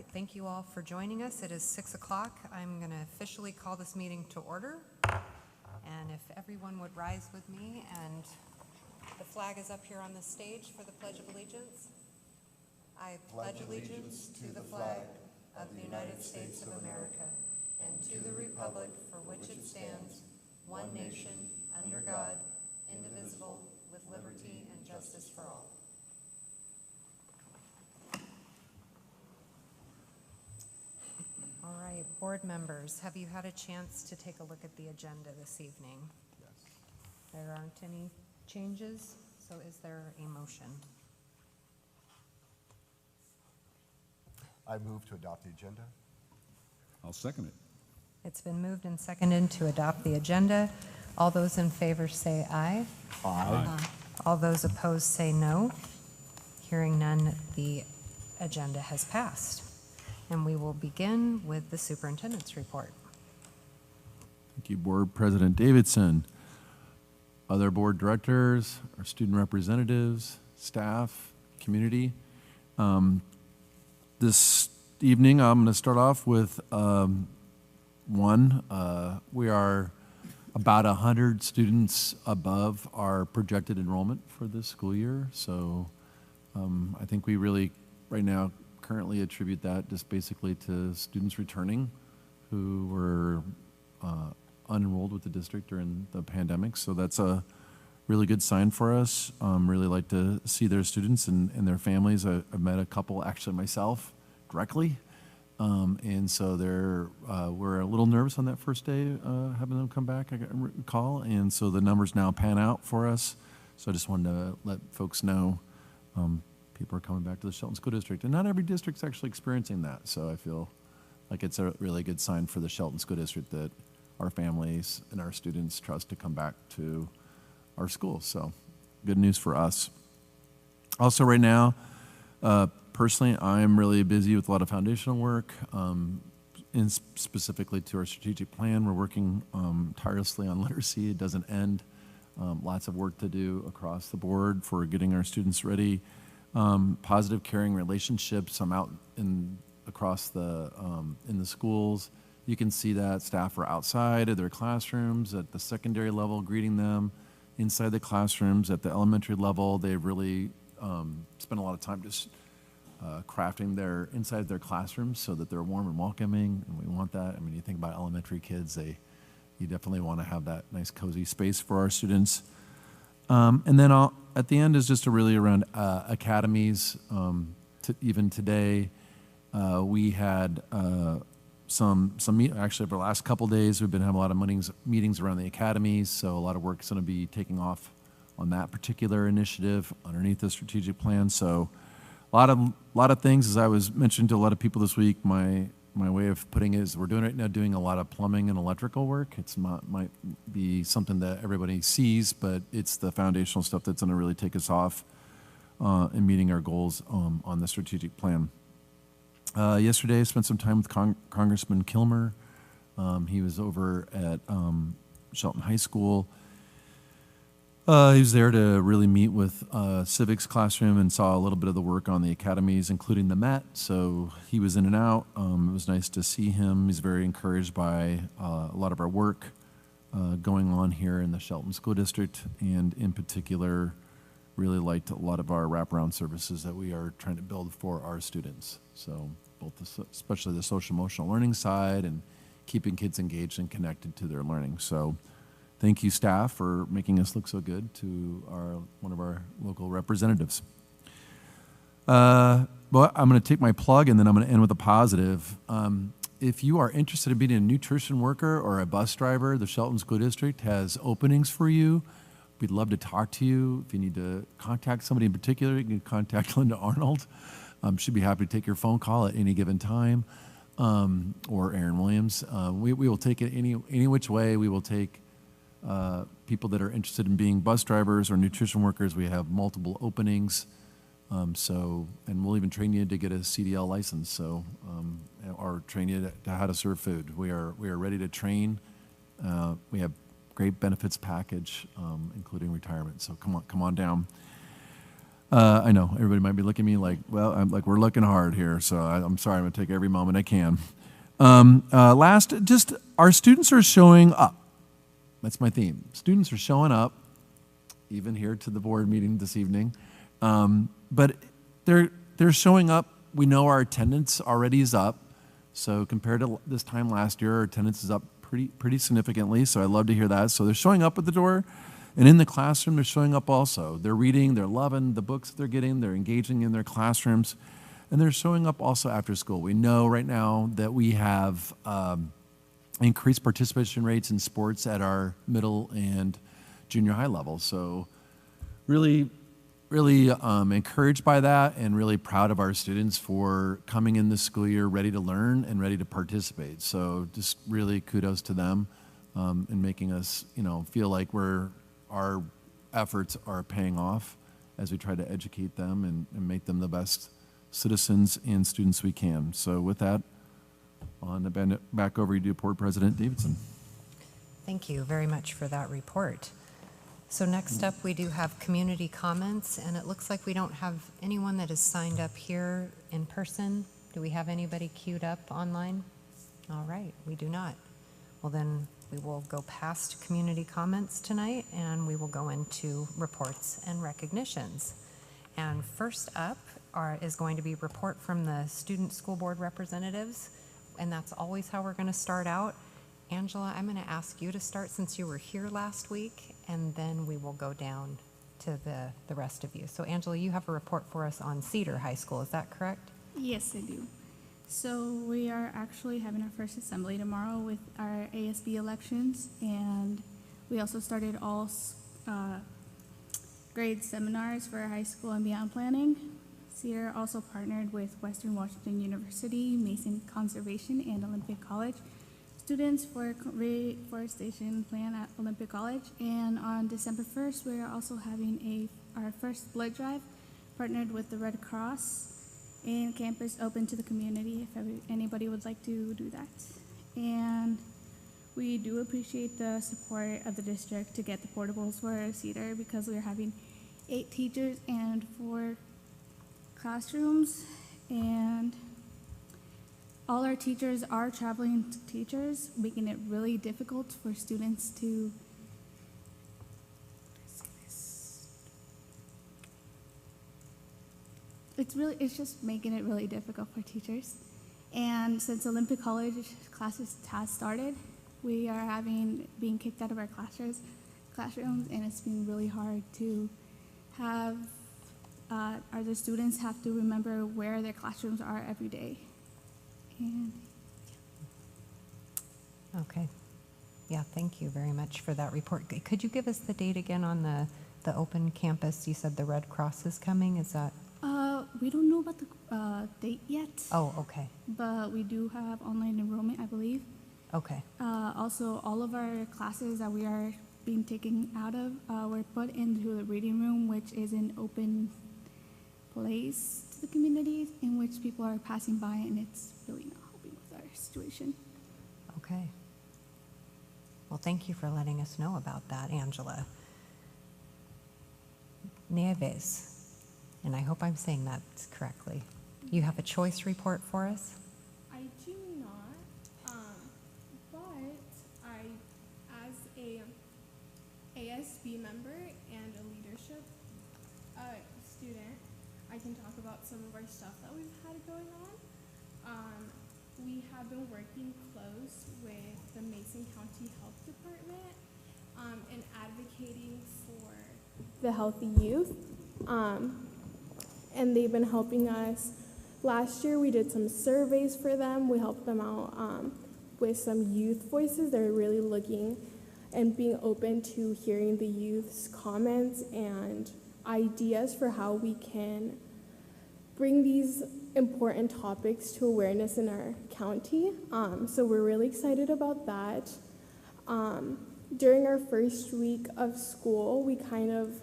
right, thank you all for joining us. It is 6 o'clock. I'm going to officially call this meeting to order. And if everyone would rise with me, and the flag is up here on the stage for the Pledge of Allegiance. I pledge allegiance to the flag of the United States of America and to the republic for which it stands, one nation, under God, indivisible, with liberty and justice for all. All right, board members, have you had a chance to take a look at the agenda this evening? Yes. There aren't any changes, so is there a motion? I move to adopt the agenda. I'll second it. It's been moved and seconded to adopt the agenda. All those in favor say aye. Aye. All those opposed say no. Hearing none, the agenda has passed. And we will begin with the superintendent's report. Thank you, Board President Davidson. Other board directors, our student representatives, staff, community. This evening, I'm going to start off with we are about 100 students above our projected enrollment for this school year. So I think we really, right now, currently attribute that just basically to students returning who were unenrolled with the district during the pandemic. So that's a really good sign for us. Really like to see their students and their families. I've met a couple, actually myself, directly. And so we're a little nervous on that first day having them come back, I recall. And so the numbers now pan out for us. So I just wanted to let folks know people are coming back to the Shelton School District. And not every district's actually experiencing that. So I feel like it's a really good sign for the Shelton School District that our families and our students trust to come back to our schools. So good news for us. Also right now, personally, I'm really busy with a lot of foundational work, specifically to our strategic plan. We're working tirelessly on literacy. It doesn't end. Lots of work to do across the board for getting our students ready. Positive, caring relationships. I'm out across the in the schools. You can see that staff are outside of their classrooms at the secondary level, greeting them. Inside the classrooms at the elementary level, they've really spent a lot of time just crafting their inside their classrooms so that they're warm and welcoming, and we want that. I mean, you think about elementary kids, you definitely want to have that nice cozy space for our students. And then at the end is just really around academies. Even today, we had actually for the last couple days, we've been having a lot of meetings around the academies, so a lot of work is going to be taking off on that particular initiative underneath the strategic plan. So a lot of things, as I was mentioning to a lot of people this week, my way of putting it is we're doing a lot of plumbing and electrical work. Might be something that everybody sees, but it's the foundational stuff that's going to really take us off in meeting our goals on the strategic plan. Yesterday, I spent some time with Congressman Kilmer. He was over at Shelton High School. He was there to really meet with civics classroom and saw a little bit of the work on the academies, including the Met. So he was in and out. It was nice to see him. He's very encouraged by a lot of our work going on here in the Shelton School District, and in particular, really liked a lot of our wraparound services that we are trying to build for our students. So especially the social emotional learning side and keeping kids engaged and connected to their learning. So thank you, staff, for making us look so good to one of our local representatives. But I'm going to take my plug, and then I'm going to end with a positive. If you are interested in being a nutrition worker or a bus driver, the Shelton School District has openings for you. We'd love to talk to you. If you need to contact somebody in particular, you can contact Linda Arnold. She'd be happy to take your phone call at any given time, or Aaron Williams. We will take it any which way. We will take people that are interested in being bus drivers or nutrition workers. We have multiple openings. And we'll even train you to get a CDL license. So, or train you to how to serve food. We are ready to train. We have great benefits package, including retirement. So come on down. I know, everybody might be looking at me like, well, I'm like, we're looking hard here, so I'm sorry, I'm gonna take every moment I can. Last, just, our students are showing up. That's my theme. Students are showing up, even here to the board meeting this evening. But they're showing up. We know our attendance already is up. So compared to this time last year, our attendance is up pretty significantly. So I love to hear that. So they're showing up at the door, and in the classroom, they're showing up also. They're reading, they're loving the books that they're getting, they're engaging in their classrooms, and they're showing up also after school. We know right now that we have increased participation rates in sports at our middle and junior high levels. So really encouraged by that, and really proud of our students for coming in this school year ready to learn and ready to participate. So just really kudos to them in making us, feel like our efforts are paying off as we try to educate them and make them the best citizens and students we can. So with that, on the bend it back over to Board President Davidson. Thank you very much for that report. So next up, we do have community comments, and it looks like we don't have anyone that is signed up here in person. Do we have anybody queued up online? All right, we do not. Well, then we will go past community comments tonight, and we will go into reports and recognitions. And first up is going to be report from the student school board representatives, and that's always how we're going to start out. Angela, I'm going to ask you to start since you were here last week, and then we will go down to the rest of you. So Angela, you have a report for us on Cedar High School, is that correct? Yes, I do. So we are actually having our first assembly tomorrow with our ASB elections, and we also started all grade seminars for high school and beyond planning. Cedar also partnered with Western Washington University, Mason Conservation, and Olympic College students for reforestation plan at Olympic College. And on December 1st, we're also having our first blood drive, partnered with the Red Cross, and campus open to the community if anybody would like to do that. And we do appreciate the support of the district to get the portables for Cedar, because we're having 8 teachers and 4 classrooms, and all our teachers are traveling teachers, making it really difficult for students to it's just making it really difficult for teachers. And since Olympic College classes has started, we are being kicked out of our classrooms, and it's been really hard to have the students have to remember where their classrooms are every day. And Okay. Yeah, thank you very much for that report. Could you give us the date again on the open campus? You said the Red Cross is coming, is that? we don't know about the date yet. Oh, okay. But we do have online enrollment, I believe. Okay. Also, all of our classes that we are being taken out of were put into the reading room, which is an open place to the community in which people are passing by, and it's really not helping with our situation. Okay. Well, thank you for letting us know about that, Angela. Nieves, and I hope I'm saying that correctly. You have a choice report for us? I do not, but as a ASB member and a leadership student, I can talk about some of our stuff that we've had going on. We have been working close with the Mason County Health Department and advocating for the healthy youth. And they've been helping us. Last year we did some surveys for them. We helped them out with some youth voices. They're really looking and being open to hearing the youth's comments and ideas for how we can bring these important topics to awareness in our county. So we're really excited about that. During our first week of school, we kind of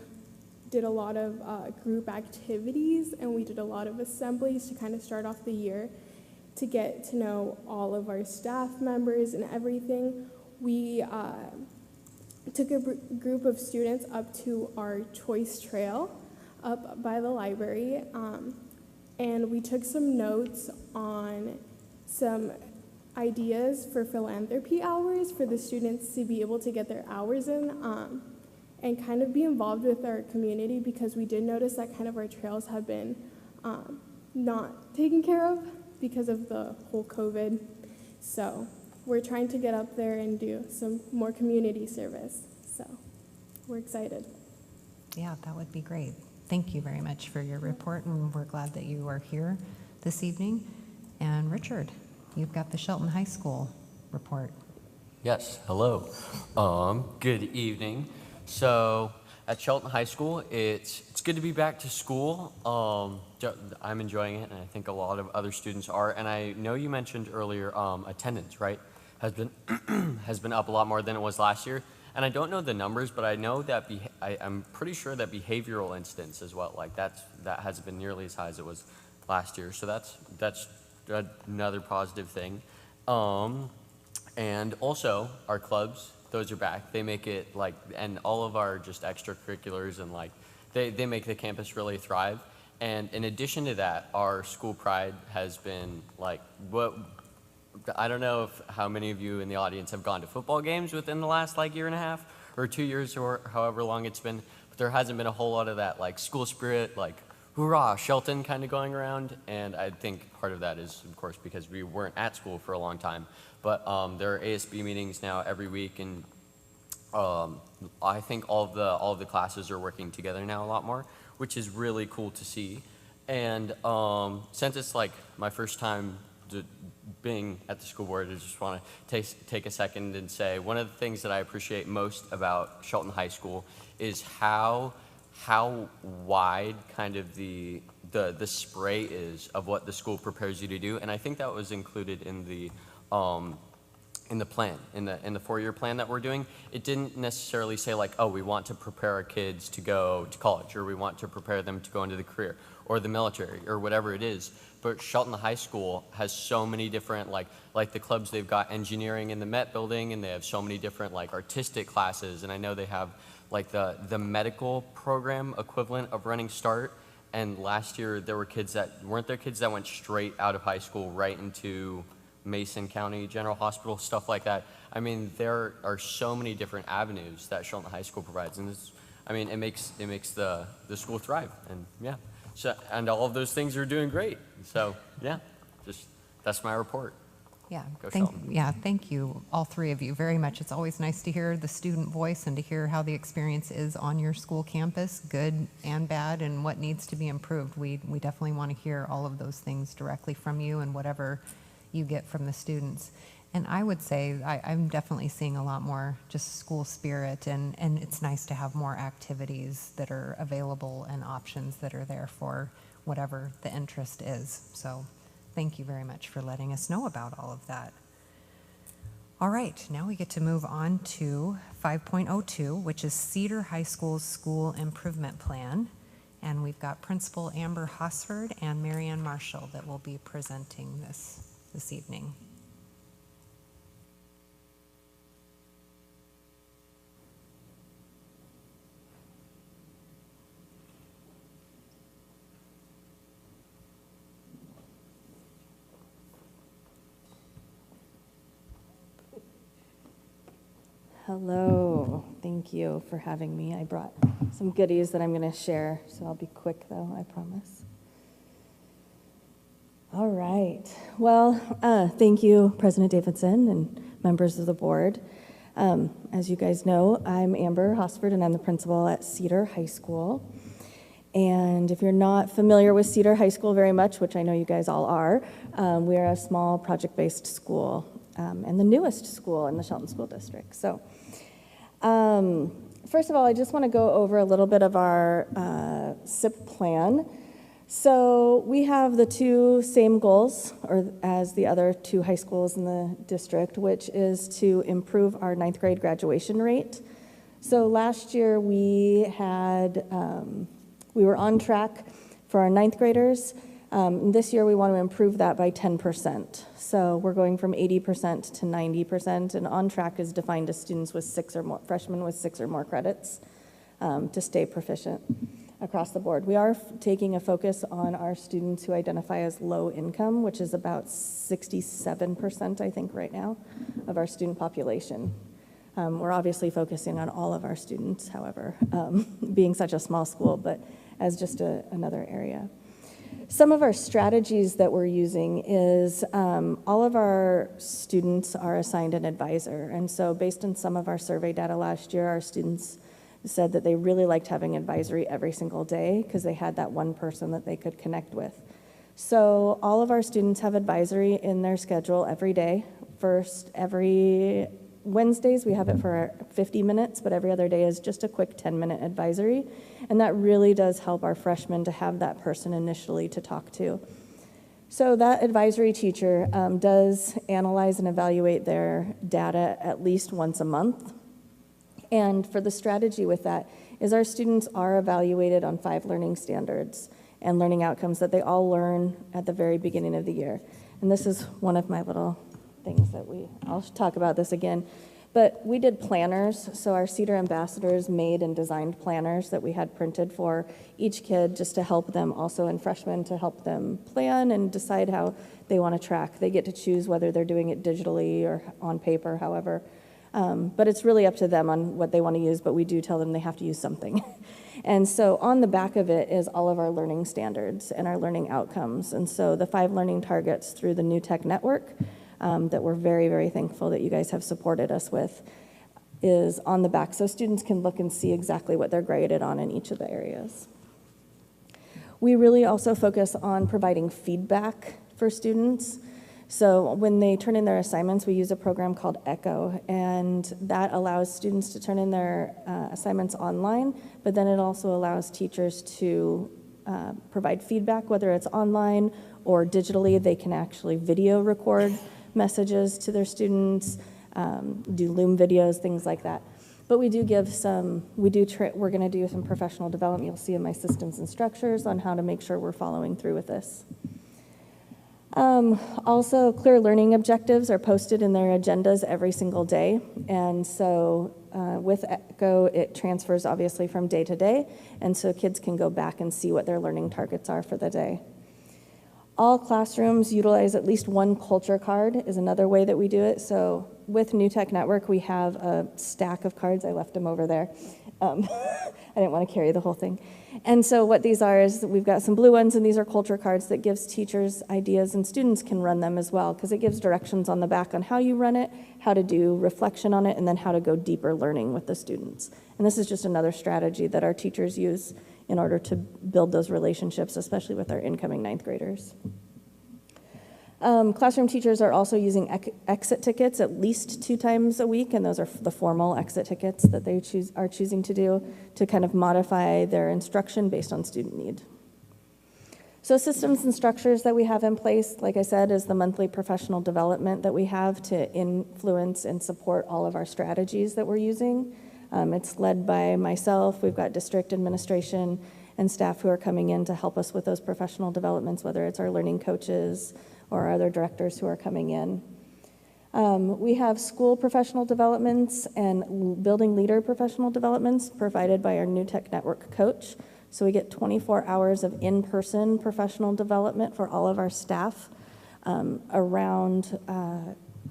did a lot of group activities, and we did a lot of assemblies to kind of start off the year to get to know all of our staff members and everything. We took a group of students up to our choice trail up by the library, and we took some notes on some ideas for philanthropy hours for the students to be able to get their hours in, and kind of be involved with our community, because we did notice that kind of our trails have been not taken care of because of the whole COVID. So we're trying to get up there and do some more community service. So we're excited. Yeah, that would be great. Thank you very much for your report, and we're glad that you are here this evening. And Richard, you've got the Shelton High School report. Yes, hello. Good evening. So at Shelton High School, it's good to be back to school. I'm enjoying it, and I think a lot of other students are. And I know you mentioned earlier attendance, right, has been up a lot more than it was last year. And I don't know the numbers, but I know that I'm pretty sure that behavioral incidents as well, like that hasn't been nearly as high as it was last year. So that's another positive thing. And also our clubs, those are back. They make it like, and all of our just extracurriculars, and like they make the campus really thrive. And in addition to that, our school pride has been like, I don't know how many of you in the audience have gone to football games within the last like year and a half or 2 years or however long it's been, but there hasn't been a whole lot of that like school spirit, like hoorah, Shelton kind of going around. And I think part of that is, of course, because we weren't at school for a long time. But there are ASB meetings now every week, and I think all of the classes are working together now a lot more, which is really cool to see. And since it's like my first time being at the school board, I just want to take a second and say one of the things that I appreciate most about Shelton High School is how wide kind of the spray is of what the school prepares you to do. And I think that was included in the plan, in the 4-year plan that we're doing. It didn't necessarily say like, oh, we want to prepare our kids to go to college, or we want to prepare them to go into the career or the military or whatever it is. But Shelton High School has so many different, like the clubs, they've got engineering in the Met building, and they have so many different like artistic classes. And I know they have like the medical program equivalent of Running Start. And last year there were kids that went straight out of high school right into Mason County General Hospital, stuff like that. I mean, there are so many different avenues that Shelton High School provides, and it makes the school thrive. And yeah, so, and all of those things are doing great. So yeah, that's my report. Yeah, Go Shelton. thank you, all three of you, very much. It's always nice to hear the student voice and to hear how the experience is on your school campus, good and bad, and what needs to be improved. We definitely want to hear all of those things directly from you, and whatever you get from the students. And I would say I'm definitely seeing a lot more just school spirit, and it's nice to have more activities that are available and options that are there for whatever the interest is. So thank you very much for letting us know about all of that. All right, now we get to move on to 5.02, which is Cedar High School's School Improvement Plan. And we've got Principal Amber Hosford and Marianne Marshall that will be presenting this evening. Hello, thank you for having me. I brought some goodies that I'm going to share, so I'll be quick though, I promise. All right, well, thank you, President Davidson and members of the board. As you guys know, I'm Amber Hosford, and I'm the principal at Cedar High School. And if you're not familiar with Cedar High School very much, which I know you guys all are, we are a small project-based school, and the newest school in the Shelton School District. So first of all, I just want to go over a little bit of our SIP plan. So we have the two same goals as the other two high schools in the district, which is to improve our 9th grade graduation rate. So last year we were on track for our 9th graders. This year we want to improve that by 10%. So we're going from 80% to 90%, and on track is defined as students with 6 or more, freshmen with 6 or more credits to stay proficient. across the board. We are taking a focus on our students who identify as low income, which is about 67%, I think, right now, of our student population. We're obviously focusing on all of our students, however, being such a small school, but as just another area. Some of our strategies that we're using is all of our students are assigned an advisor. And so based on some of our survey data last year, our students said that they really liked having advisory every single day because they had that one person that they could connect with. So all of our students have advisory in their schedule every day. First, every Wednesdays, we have it for 50 minutes, but every other day is just a quick 10-minute advisory. And that really does help our freshmen to have that person initially to talk to. So that advisory teacher does analyze and evaluate their data at least once a month. And for the strategy with that is our students are evaluated on 5 learning standards and learning outcomes that they all learn at the very beginning of the year. And this is one of my little things that I'll talk about this again. But we did planners, so our Cedar ambassadors made and designed planners that we had printed for each kid just to help them, also in freshmen, to help them plan and decide how they want to track. They get to choose whether they're doing it digitally or on paper, however. But it's really up to them on what they want to use, but we do tell them they have to use something. And so on the back of it is all of our learning standards and our learning outcomes. And so the 5 learning targets through the New Tech Network that we're very, very thankful that you guys have supported us with is on the back, so students can look and see exactly what they're graded on in each of the areas. We really also focus on providing feedback for students. So when they turn in their assignments, we use a program called Echo, and that allows students to turn in their assignments online, but then it also allows teachers to provide feedback, whether it's online or digitally. They can actually video record messages to their students, do Loom videos, things like that. But we do give some, we're going to do some professional development. You'll see in my systems and structures on how to make sure we're following through with this. Also, clear learning objectives are posted in their agendas every single day. And so with Echo, it transfers obviously from day to day. And so kids can go back and see what their learning targets are for the day. All classrooms utilize at least one culture card is another way that we do it. So with New Tech Network, we have a stack of cards. I left them over there. I didn't want to carry the whole thing. And so what these are is we've got some blue ones, and these are culture cards that gives teachers ideas, and students can run them as well, because it gives directions on the back on how you run it, how to do reflection on it, and then how to go deeper learning with the students. And this is just another strategy that our teachers use in order to build those relationships, especially with our incoming 9th graders. Classroom teachers are also using exit tickets at least 2 times a week, and those are the formal exit tickets that they are choosing to do to kind of modify their instruction based on student need. So systems and structures that we have in place, like I said, is the monthly professional development that we have to influence and support all of our strategies that we're using. It's led by myself. We've got district administration and staff who are coming in to help us with those professional developments, whether it's our learning coaches or other directors who are coming in. We have school professional developments and building leader professional developments provided by our New Tech Network coach. So we get 24 hours of in-person professional development for all of our staff around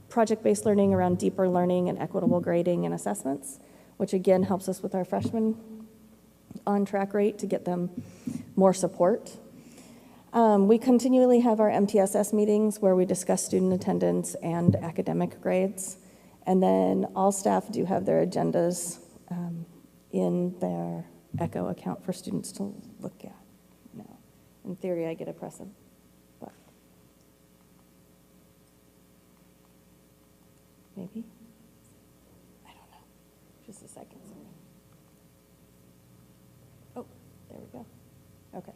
project-based learning, around deeper learning and equitable grading and assessments, which again helps us with our freshmen on-track rate to get them more support. We continually have our MTSS meetings where we discuss student attendance and academic grades. And then all staff do have their agendas in their Echo account for students to look at. Now, in theory, I get to press them, but maybe? I don't know. Just a second, sorry. Oh, there we go. Okay.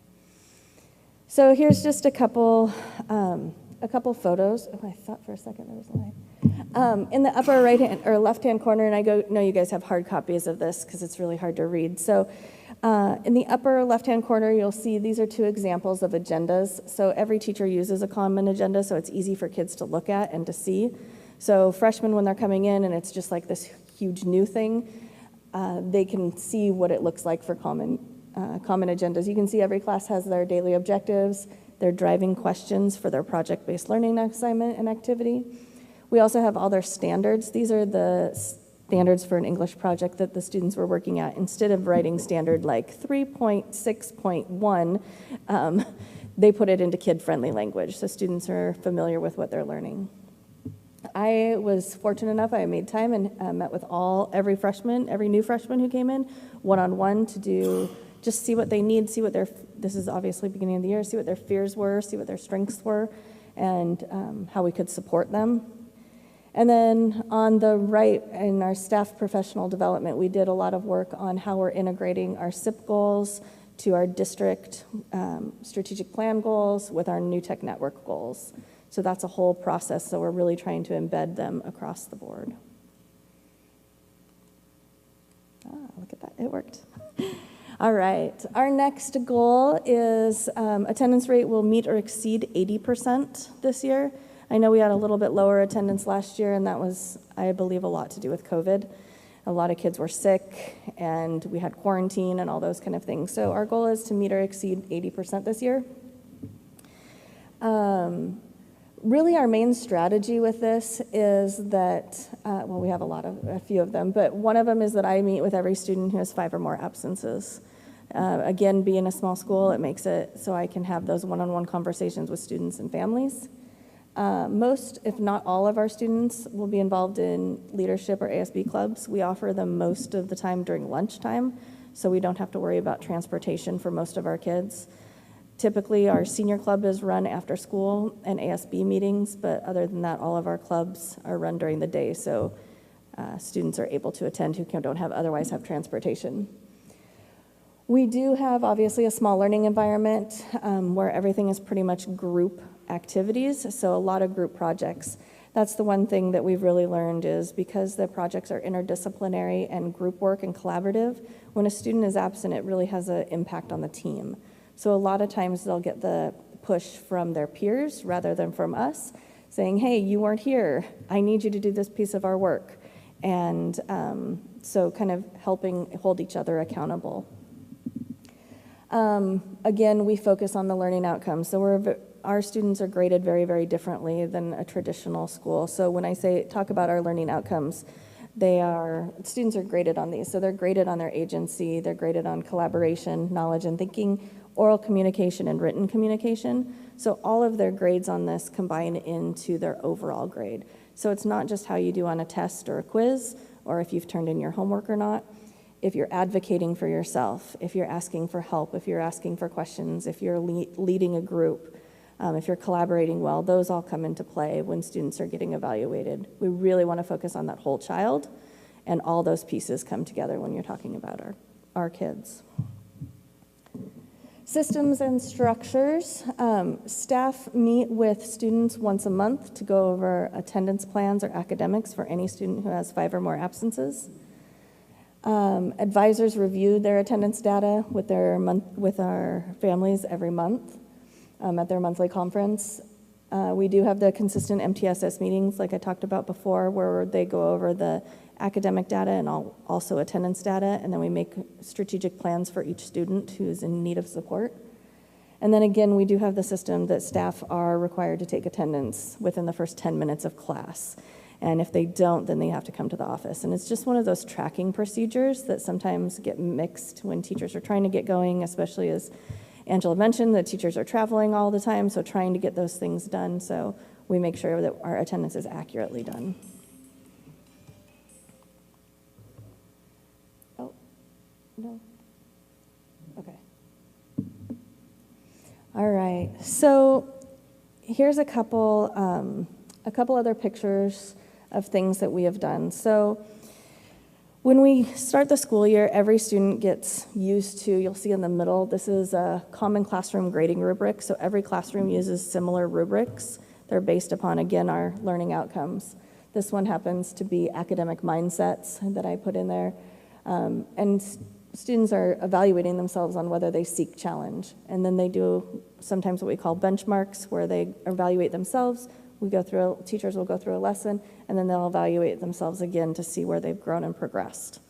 So here's just a couple photos. Oh, I thought for a second there was a line. In the upper right-hand or left-hand corner, and I know you guys have hard copies of this because it's really hard to read. So in the upper left-hand corner, you'll see these are 2 examples of agendas. So every teacher uses a common agenda, so it's easy for kids to look at and to see. So freshmen, when they're coming in and it's just like this huge new thing, they can see what it looks like for common common agendas. You can see every class has their daily objectives, their driving questions for their project-based learning assignment and activity. We also have all their standards. These are the standards for an English project that the students were working at. Instead of writing standard like 3.6.1, they put it into kid-friendly language, so students are familiar with what they're learning. I was fortunate enough, I made time and met with every new freshman who came in, one-on-one to just see what they need, see what this is obviously beginning of the year, see what their fears were, see what their strengths were, and how we could support them. And then on the right, in our staff professional development, we did a lot of work on how we're integrating our SIP goals to our district strategic plan goals with our new tech network goals. So that's a whole process, so we're really trying to embed them across the board. Look at that, it worked. All right, our next goal is attendance rate will meet or exceed 80% this year. I know we had a little bit lower attendance last year, and that was, I believe, a lot to do with COVID. A lot of kids were sick, and we had quarantine and all those kind of things. So our goal is to meet or exceed 80% this year. Really, our main strategy with this is that, we have a few of them, but one of them is that I meet with every student who has 5 or more absences. Again, being a small school, it makes it so I can have those one-on-one conversations with students and families. Most, if not all of our students will be involved in leadership or ASB clubs. We offer them most of the time during lunchtime, so we don't have to worry about transportation for most of our kids. Typically, our senior club is run after school and ASB meetings, but other than that, all of our clubs are run during the day, so students are able to attend who don't otherwise have transportation. We do have, obviously, a small learning environment where everything is pretty much group activities, so a lot of group projects. That's the one thing that we've really learned is because the projects are interdisciplinary and group work and collaborative, when a student is absent, it really has an impact on the team. So a lot of times they'll get the push from their peers rather than from us, saying, hey, you weren't here. I need you to do this piece of our work. And so kind of helping hold each other accountable. Again, we focus on the learning outcomes. So our students are graded very, very differently than a traditional school. So when I talk about our learning outcomes, students are graded on these. So they're graded on their agency, they're graded on collaboration, knowledge and thinking, oral communication, and written communication. So all of their grades on this combine into their overall grade. So it's not just how you do on a test or a quiz, or if you've turned in your homework or not. If you're advocating for yourself, if you're asking for help, if you're asking for questions, if you're leading a group, if you're collaborating well, those all come into play when students are getting evaluated. We really want to focus on that whole child, and all those pieces come together when you're talking about our kids. Systems and structures. Staff meet with students once a month to go over attendance plans or academics for any student who has 5 or more absences. Advisors review their attendance data with our families every month at their monthly conference. We do have the consistent MTSS meetings, like I talked about before, where they go over the academic data and also attendance data, and then we make strategic plans for each student who is in need of support. And then again, we do have the system that staff are required to take attendance within the first 10 minutes of class. And if they don't, then they have to come to the office. And it's just one of those tracking procedures that sometimes get mixed when teachers are trying to get going, especially as Angela mentioned, that teachers are traveling all the time, so trying to get those things done. So we make sure that our attendance is accurately done. Oh, no. Okay. All right. So here's a couple other pictures of things that we have done. So when we start the school year, every student gets used to, you'll see in the middle, this is a common classroom grading rubric. So every classroom uses similar rubrics. They're based upon, again, our learning outcomes. This one happens to be academic mindsets that I put in there. And students are evaluating themselves on whether they seek challenge. And then they do sometimes what we call benchmarks, where they evaluate themselves. Teachers will go through a lesson, and then they'll evaluate themselves again to see where they've grown and progressed.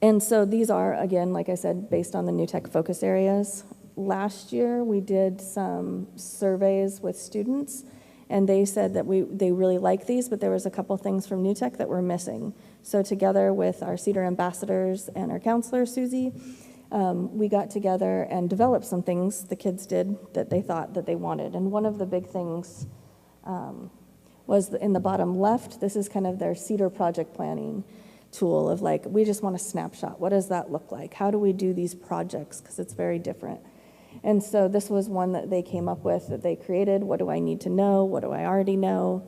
And so these are, again, like I said, based on the new tech focus areas. Last year, we did some surveys with students, and they said that they really like these, but there was a couple things from new tech that were missing. So together with our Cedar ambassadors and our counselor, Susie, we got together and developed some things the kids did that they thought that they wanted. And one of the big things was in the bottom left. This is kind of their Cedar project planning tool of like, we just want a snapshot. What does that look like? How do we do these projects? Because it's very different. And so this was one that they came up with, that they created. What do I need to know? What do I already know?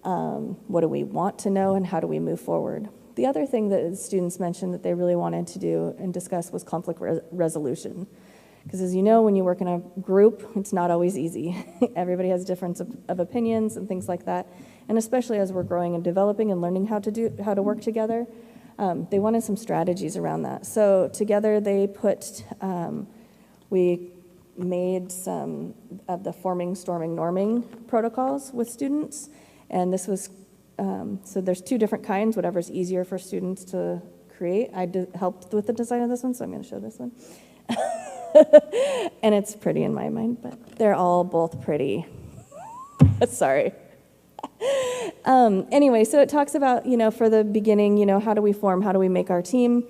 What do we want to know? And how do we move forward? The other thing that the students mentioned that they really wanted to do and discuss was conflict resolution. Because as you know, when you work in a group, it's not always easy. Everybody has difference of opinions and things like that. And especially as we're growing and developing and learning how to work together, they wanted some strategies around that. So together they put, we made some of the forming, storming, norming protocols with students. And this was, so there's two different kinds, whatever's easier for students to create. I helped with the design of this one, so I'm going to show this one. And it's pretty in my mind, but they're all both pretty. Sorry. Anyway, so it talks about, for the beginning, how do we form, how do we make our team,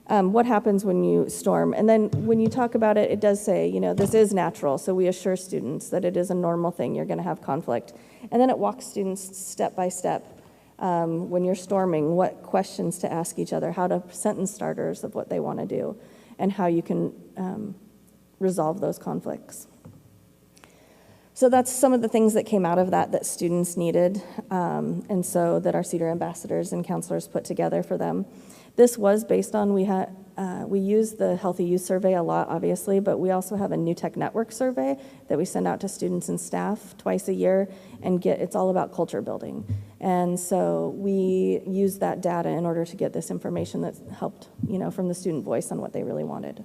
what happens when you storm. And then when you talk about it, it does say, this is natural, so we assure students that it is a normal thing, you're going to have conflict. And then it walks students step by step. When you're storming, what questions to ask each other, how to sentence starters of what they want to do, and how you can resolve those conflicts. So that's some of the things that came out of that students needed, and so that our Cedar ambassadors and counselors put together for them. This was based on, we use the Healthy Youth Survey a lot, obviously, but we also have a New Tech Network survey that we send out to students and staff twice a year, and it's all about culture building. And so we use that data in order to get this information that helped, from the student voice on what they really wanted.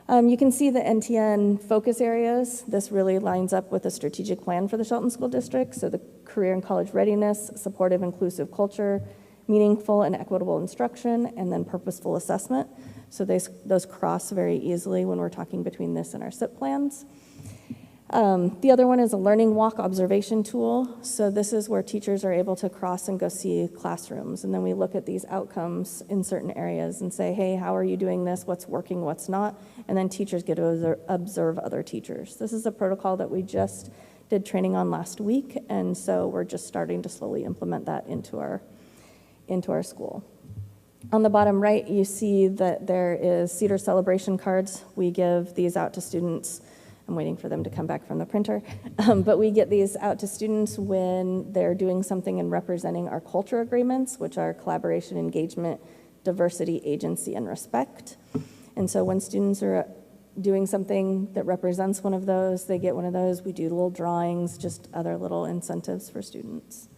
You can see the NTN focus areas. This really lines up with the strategic plan for the Shelton School District. So the career and college readiness, supportive, inclusive culture, meaningful and equitable instruction, and then purposeful assessment. So those cross very easily when we're talking between this and our Sept plans. The other one is a learning walk observation tool. So this is where teachers are able to cross and go see classrooms. And then we look at these outcomes in certain areas and say, hey, how are you doing this? What's working, what's not? And then teachers get to observe other teachers. This is a protocol that we just did training on last week. And so we're just starting to slowly implement that into our school. On the bottom right, you see that there is Cedar celebration cards. We give these out to students. I'm waiting for them to come back from the printer. But we get these out to students when they're doing something and representing our culture agreements, which are collaboration, engagement, diversity, agency, and respect. And so when students are doing something that represents one of those, they get one of those. We do little drawings, just other little incentives for students.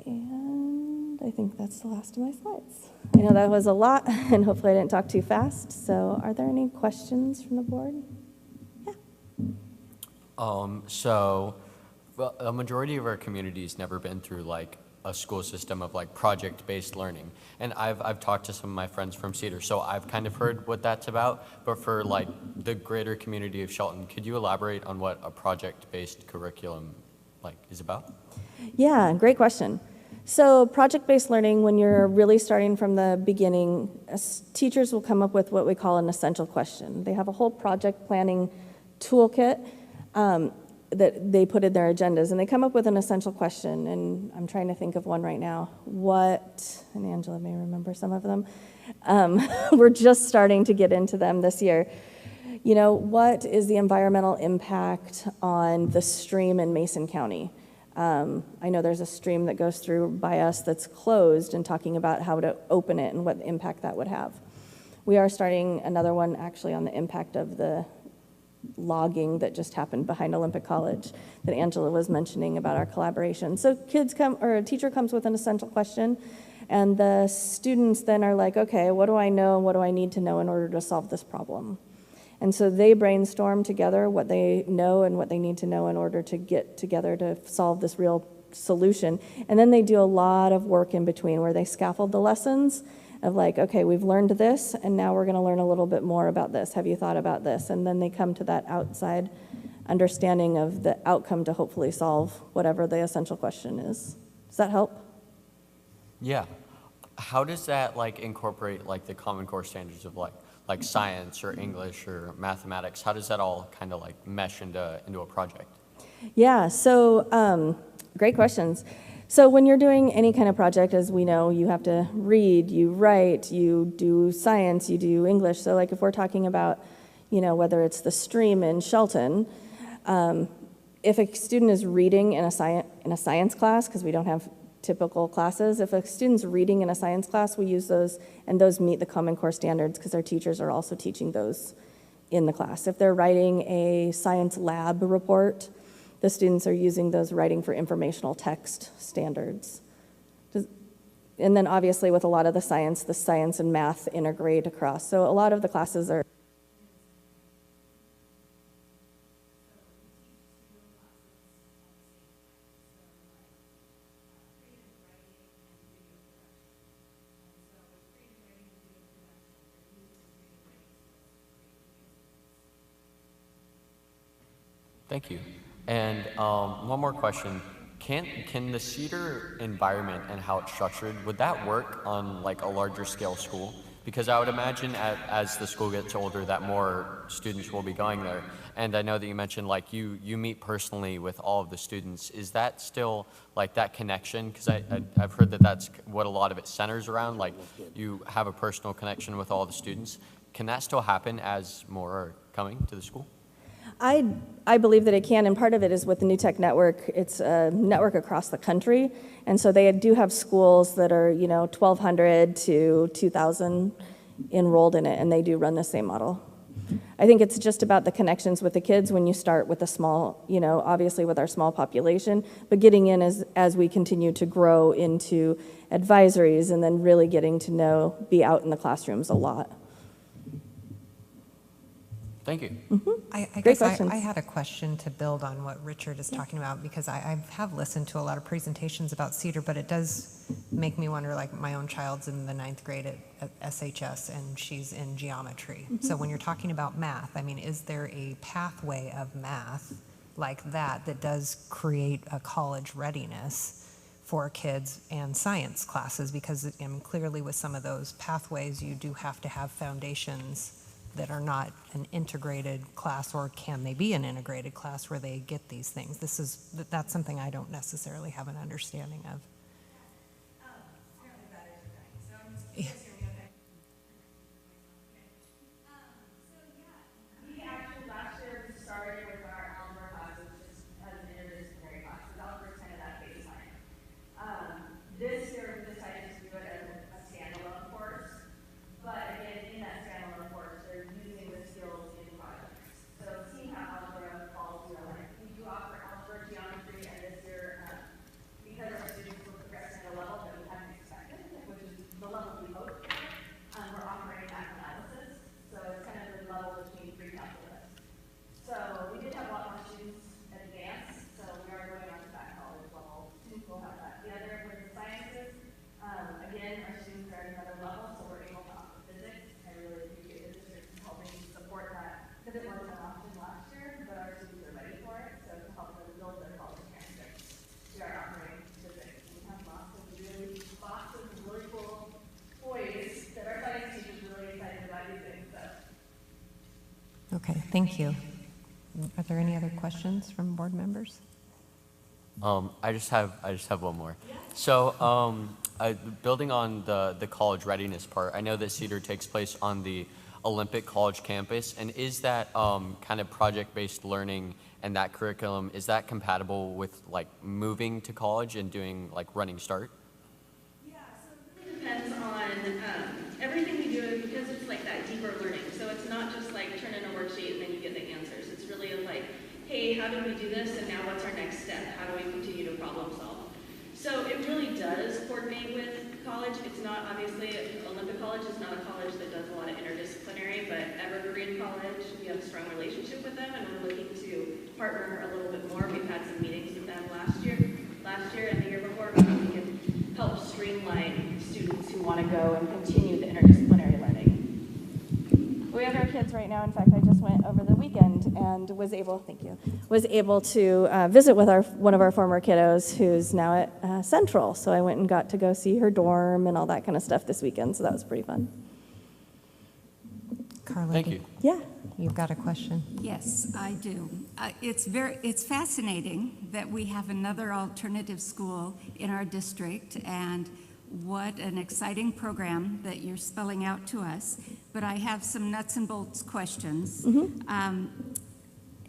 And I think that's the last of my slides. I know that was a lot, and hopefully I didn't talk too fast. So are there any questions from the board? Yeah. So a majority of our community's never been through like a school system of like project-based learning. And I've talked to some of my friends from Cedar, so I've kind of heard what that's about. But for like the greater community of Shelton, could you elaborate on what a project-based curriculum like is about? Yeah, great question. So project-based learning, when you're really starting from the beginning, teachers will come up with what we call an essential question. They have a whole project planning toolkit that they put in their agendas, and they come up with an essential question, and I'm trying to think of one right now. And Angela may remember some of them. We're just starting to get into them this year. What is the environmental impact on the stream in Mason County? I know there's a stream that goes through by us that's closed, and talking about how to open it and what impact that would have. We are starting another one actually on the impact of the logging that just happened behind Olympic College that Angela was mentioning about our collaboration. So a teacher comes with an essential question, and the students then are like, okay, what do I know? What do I need to know in order to solve this problem? And so they brainstorm together what they know and what they need to know in order to get together to solve this real solution. And then they do a lot of work in between where they scaffold the lessons of like, okay, we've learned this, and now we're going to learn a little bit more about this. Have you thought about this? And then they come to that outside understanding of the outcome to hopefully solve whatever the essential question is. Does that help? Yeah. How does that like incorporate like the Common Core standards of like science or English or mathematics? How does that all kind of like mesh into a project? Yeah, so great questions. So when you're doing any kind of project, as we know, you have to read, you write, you do science, you do English. So like if we're talking about, whether it's the stream in Shelton, if a student is reading in a science class, because we don't have typical classes, if a student's reading in a science class, we use those, and those meet the Common Core standards because our teachers are also teaching those in the class. If they're writing a science lab report, the students are using those writing for informational text standards. And then obviously with a lot of the science and math integrate across. So a lot of the classes are Thank you. And one more question. Can the Cedar environment and how it's structured, would that work on like a larger scale school? Because I would imagine as the school gets older that more students will be going there. And I know that you mentioned like you meet personally with all of the students. Is that still like that connection? Because I've heard that that's what a lot of it centers around, like you have a personal connection with all the students. Can that still happen as more are coming to the school? I believe that it can, and part of it is with the New Tech Network. It's a network across the country, and so they do have schools that are 1,200 to 2,000 enrolled in it, and they do run the same model. I think it's just about the connections with the kids when you start with a small, obviously with our small population, but getting in as we continue to grow into advisories and then really getting to be out in the classrooms a lot. Thank you. Mm-hmm. I Great guess questions. I had a question to build on what Richard is talking about, because I have listened to a lot of presentations about Cedar, but it does make me wonder, like my own child's in the 9th grade at SHS and she's in geometry. Mm-hmm. So when you're talking about math, I mean, is there a pathway of math like that does create a college readiness for kids and science classes? Because clearly with some of those pathways, you do have to have foundations that are not an integrated class, or can they be an integrated class where they get these things? That's something I don't necessarily have an understanding of. Yeah. We actually last year started with our algebra classes just as an interdisciplinary class. So algebra is kind of that baseline. This year we decided to do it as a standalone course, but again, in that standalone course, they're using the skills in projects. So see how algebra falls, we do offer algebra, geometry, and this year, because our students were progressing at a level that we hadn't expected, which is the level we hoped for, we're offering math analysis. So it's kind of the level between pre-calculus. So we did have a lot more students advance, so we are going on to that college level. Students will have that. The other with the sciences, again, our students are at another level, so we're able to offer physics. I really appreciate the district helping support that, because it wasn't an option last year, but our students are ready for it. So to help them build their college transcripts, we are offering physics. We have lots of really cool toys that our science teachers are really excited about using. So. Okay, thank you. Are there any other questions from board members? I just have one more. So, building on the college readiness part, I know that Cedar takes place on the Olympic College campus, and is that kind of project-based learning and that curriculum, is that compatible with like moving to college and doing like Running Start? Yeah, so it really depends on everything we do, because it's like that deeper learning. So it's not just like turn in a worksheet and then you get the answers. It's really like, hey, how did we do this, and now what's our next step? How do we continue to problem solve? So it really does coordinate with college. It's not, obviously, Olympic College is not a college that does a lot of interdisciplinary, but Evergreen College, we have a strong relationship with them, and we're looking to partner a little bit more. We've had some meetings with them last year, and was able to visit with one of our former kiddos who's now at Central. So I went and got to go see her dorm and all that kind of stuff this weekend, so that was pretty fun. Carla, Thank you. Yeah. You've got a question? Yes, I do. It's fascinating that we have another alternative school in our district, and what an exciting program that you're spelling out to us. But I have some nuts and bolts questions.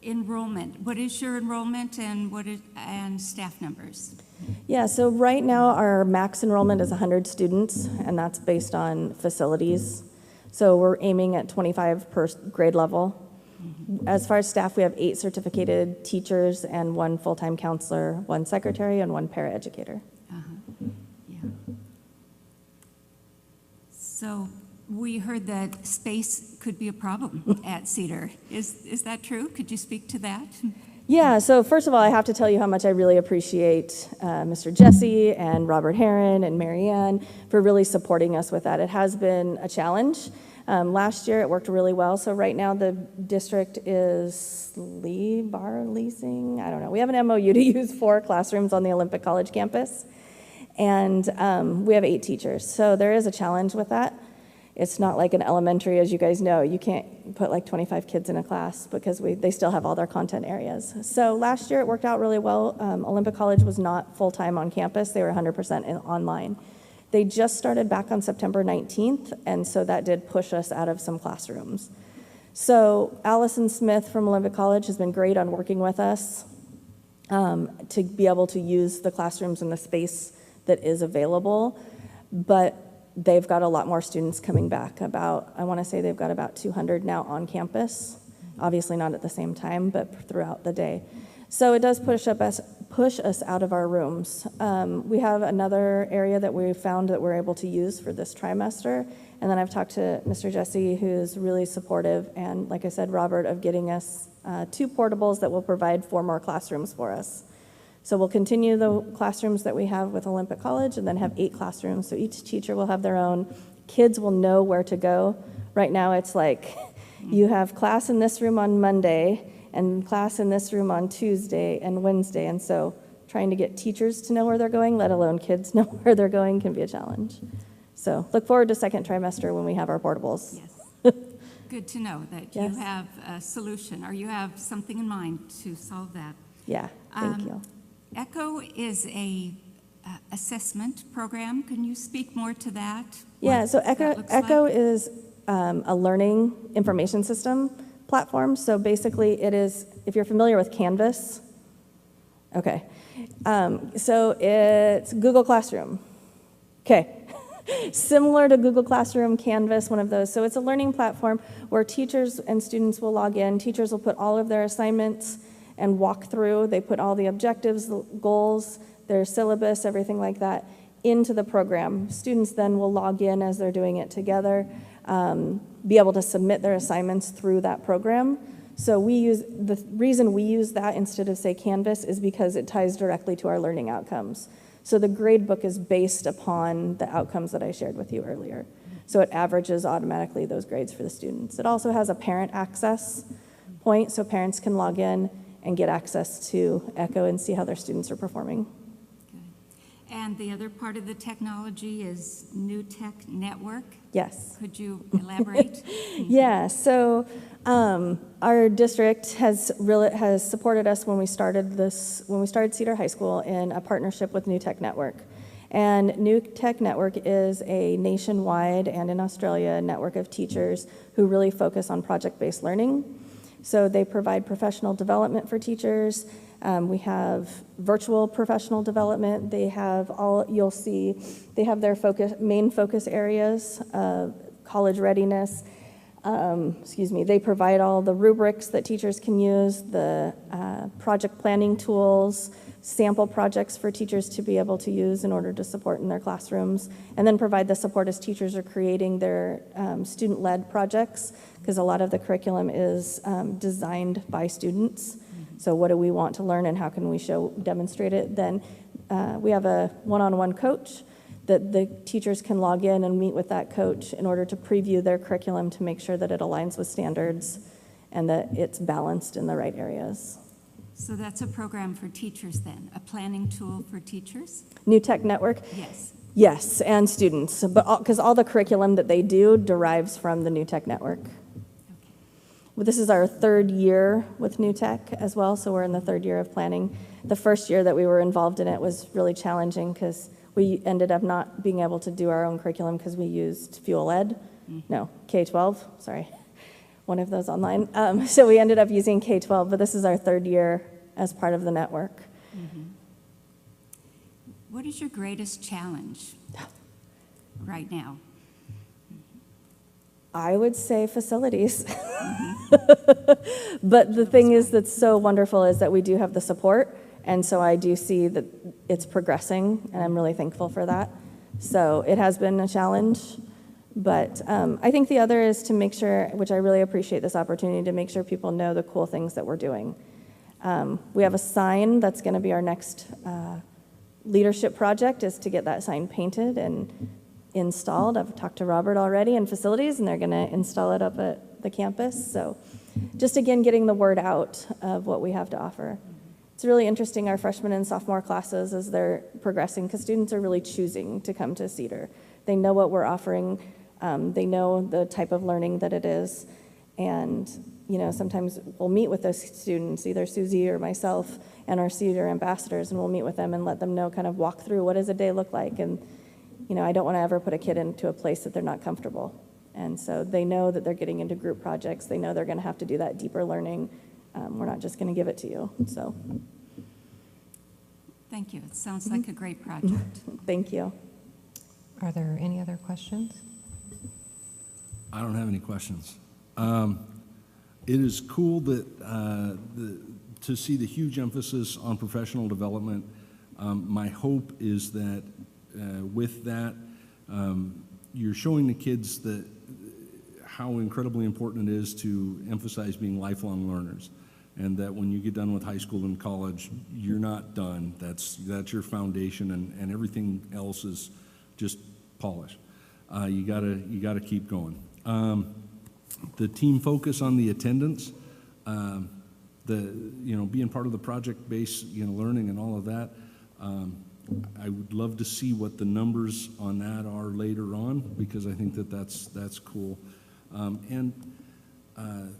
Enrollment. What is your enrollment and staff numbers? Yeah, so right now our max enrollment is 100 students, and that's based on facilities. So we're aiming at 25 per grade level. As far as staff, we have 8 certificated teachers and 1 full-time counselor, 1 secretary, and 1 paraeducator. Yeah. So we heard that space could be a problem at Cedar. Is that true? Could you speak to that? Yeah, so first of all, I have to tell you how much I really appreciate Mr. Jesse and Robert Herron and Marianne for really supporting us with that. It has been a challenge. Last year, it worked really well. So right now, the district is leasing, I don't know. We have an MOU to use 4 classrooms on the Olympic College campus, and we have 8 teachers. So there is a challenge with that. It's not like an elementary, as you guys know. You can't put like 25 kids in a class because they still have all their content areas. So last year, it worked out really well. Olympic College was not full-time on campus. They were 100% online. They just started back on September 19th, and so that did push us out of some classrooms. So Allison Smith from Olympic College has been great on working with us to be able to use the classrooms in the space that is available, but they've got a lot more students coming back. I want to say they've got about 200 now on campus, obviously not at the same time, but throughout the day. So it does push us out of our rooms. We have another area that we found that we're able to use for this trimester, and then I've talked to Mr. Jesse, who's really supportive, and like I said, Robert, of getting us 2 portables that will provide 4 more classrooms for us. So we'll continue the classrooms that we have with Olympic College and then have 8 classrooms. So each teacher will have their own. Kids will know where to go. Right now it's like you have class in this room on Monday and class in this room on Tuesday and Wednesday. And so trying to get teachers to know where they're going, let alone kids know where they're going, can be a challenge. So look forward to second trimester when we have our portables. Yes. Good to know that Yes. you have a solution, or you have something in mind to solve that. Yeah, thank you. ECHO is a assessment program. Can you speak more to that? Yeah, What so that looks ECHO like? is a learning information system platform. So basically it is, if you're familiar with Canvas, okay. So it's Google Classroom. Okay. Similar to Google Classroom, Canvas, one of those. So it's a learning platform where teachers and students will log in. Teachers will put all of their assignments and walk through. They put all the objectives, the goals, their syllabus, everything like that into the program. Students then will log in as they're doing it together, be able to submit their assignments through that program. So the reason we use that instead of, say, Canvas is because it ties directly to our learning outcomes. So the grade book is based upon the outcomes that I shared with you earlier. So it averages automatically those grades for the students. It also has a parent access point, so parents can log in and get access to ECHO and see how their students are performing. Good. And the other part of the technology is New Tech Network. Yes. Could you elaborate? Yeah, so our district has supported us when we started Cedar High School in a partnership with New Tech Network. And New Tech Network is a nationwide and in Australia network of teachers who really focus on project-based learning. So they provide professional development for teachers. We have virtual professional development. They have you'll see, they have their main focus areas of college readiness. They provide all the rubrics that teachers can use, the project planning tools, sample projects for teachers to be able to use in order to support in their classrooms, and then provide the support as teachers are creating their student-led projects, because a lot of the curriculum is designed by students. So what do we want to learn and how can we demonstrate it? Then we have a one-on-one coach that the teachers can log in and meet with that coach in order to preview their curriculum to make sure that it aligns with standards and that it's balanced in the right areas. So that's a program for teachers then, a planning tool for teachers? New Tech Network? Yes. Yes, and students, but because all the curriculum that they do derives from the New Tech Network. Well, this is our third year with New Tech as well, so we're in the third year of planning. The first year that we were involved in it was really challenging because we ended up not being able to do our own curriculum because we used Fuel Ed. No, K-12, sorry, one of those online. So we ended up using K-12, but this is our third year as part of the network. What is your greatest challenge right now? I would say facilities. But the thing is that's so wonderful is that we do have the support, and so I do see that it's progressing, and I'm really thankful for that. So it has been a challenge, but I think the other is to make sure, which I really appreciate this opportunity, to make sure people know the cool things that we're doing. We have a sign that's going to be our next leadership project, is to get that sign painted and installed. I've talked to Robert already in facilities, and they're going to install it up at the campus. So just again, getting the word out of what we have to offer. It's really interesting, our freshman and sophomore classes, as they're progressing, because students are really choosing to come to Cedar. They know what we're offering. They know the type of learning that it is. And, you know, sometimes we'll meet with those students, either Susie or myself and our Cedar ambassadors, and we'll meet with them and let them know, kind of walk through what does a day look like. And, you know, I don't want to ever put a kid into a place that they're not comfortable. And so they know that they're getting into group projects. They know they're going to have to do that deeper learning. We're not just going to give it to you. So Thank you. It sounds like a great project. thank you. Are there any other questions? I don't have any questions. It is cool that to see the huge emphasis on professional development. My hope is that with that, you're showing the kids that how incredibly important it is to emphasize being lifelong learners, and that when you get done with high school and college, you're not done. That's your foundation, and everything else is just polish. You gotta keep going. The team focus on the attendance, being part of the project-based learning and all of that. I would love to see what the numbers on that are later on, because I think that that's cool.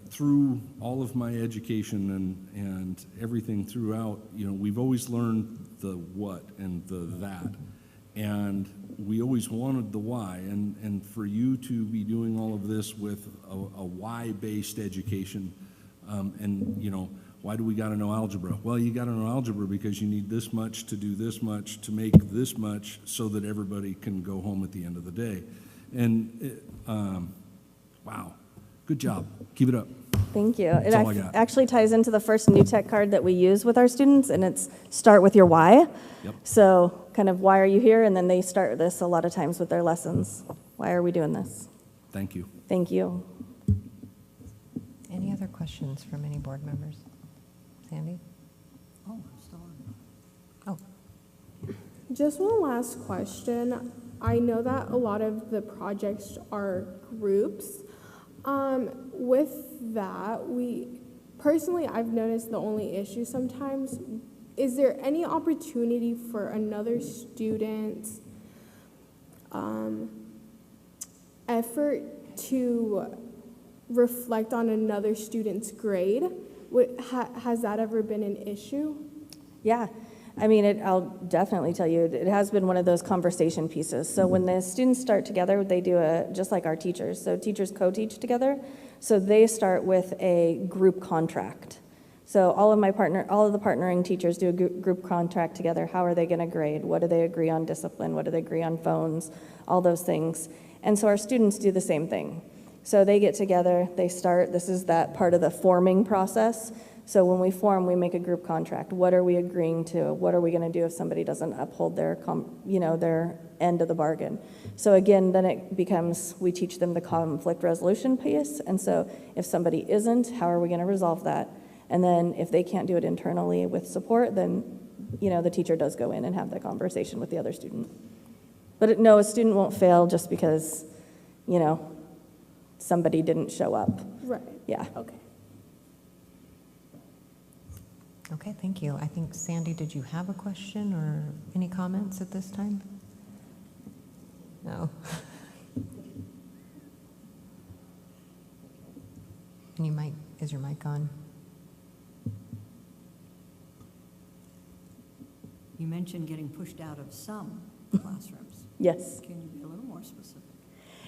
Through all of my education and everything throughout, we've always learned the what and the that, and we always wanted the why. And for you to be doing all of this with a why-based education, why do we got to know algebra? Well, you got to know algebra because you need this much to do this much to make this much so that everybody can go home at the end of the day. And wow, good job. Keep it up. Thank you. That's all I got. Actually ties into the first New Tech card that we use with our students, and it's start with your why. Yep. So kind of why are you here? And then they start this a lot of times with their lessons. Why are we doing this? Thank you. Thank you. Any other questions from any board members? Sandy? Oh, Just one last question. I know that a lot of the projects are groups. With that, personally, I've noticed the only issue sometimes, is there any opportunity for another student's effort to reflect on another student's grade? Has that ever been an issue? Yeah. I mean, I'll definitely tell you, it has been one of those conversation pieces. So when the students start together, they do just like our teachers. So teachers co-teach together. So they start with a group contract. So all of the partnering teachers do a group contract together. How are they going to grade? What do they agree on discipline? What do they agree on phones? All those things. And so our students do the same thing. So they get together, they start, this is that part of the forming process. So when we form, we make a group contract. What are we agreeing to? What are we going to do if somebody doesn't uphold their end of the bargain? So again, then it becomes, we teach them the conflict resolution piece. And so if somebody isn't, how are we going to resolve that? And then if they can't do it internally with support, then, the teacher does go in and have that conversation with the other student. But no, a student won't fail just because, somebody didn't show up. Right. Yeah. Okay. Okay, thank you. I think, Sandy, did you have a question or any comments at this time? No. And is your mic on? You mentioned getting pushed out of some classrooms. Yes. Can you be a little more specific?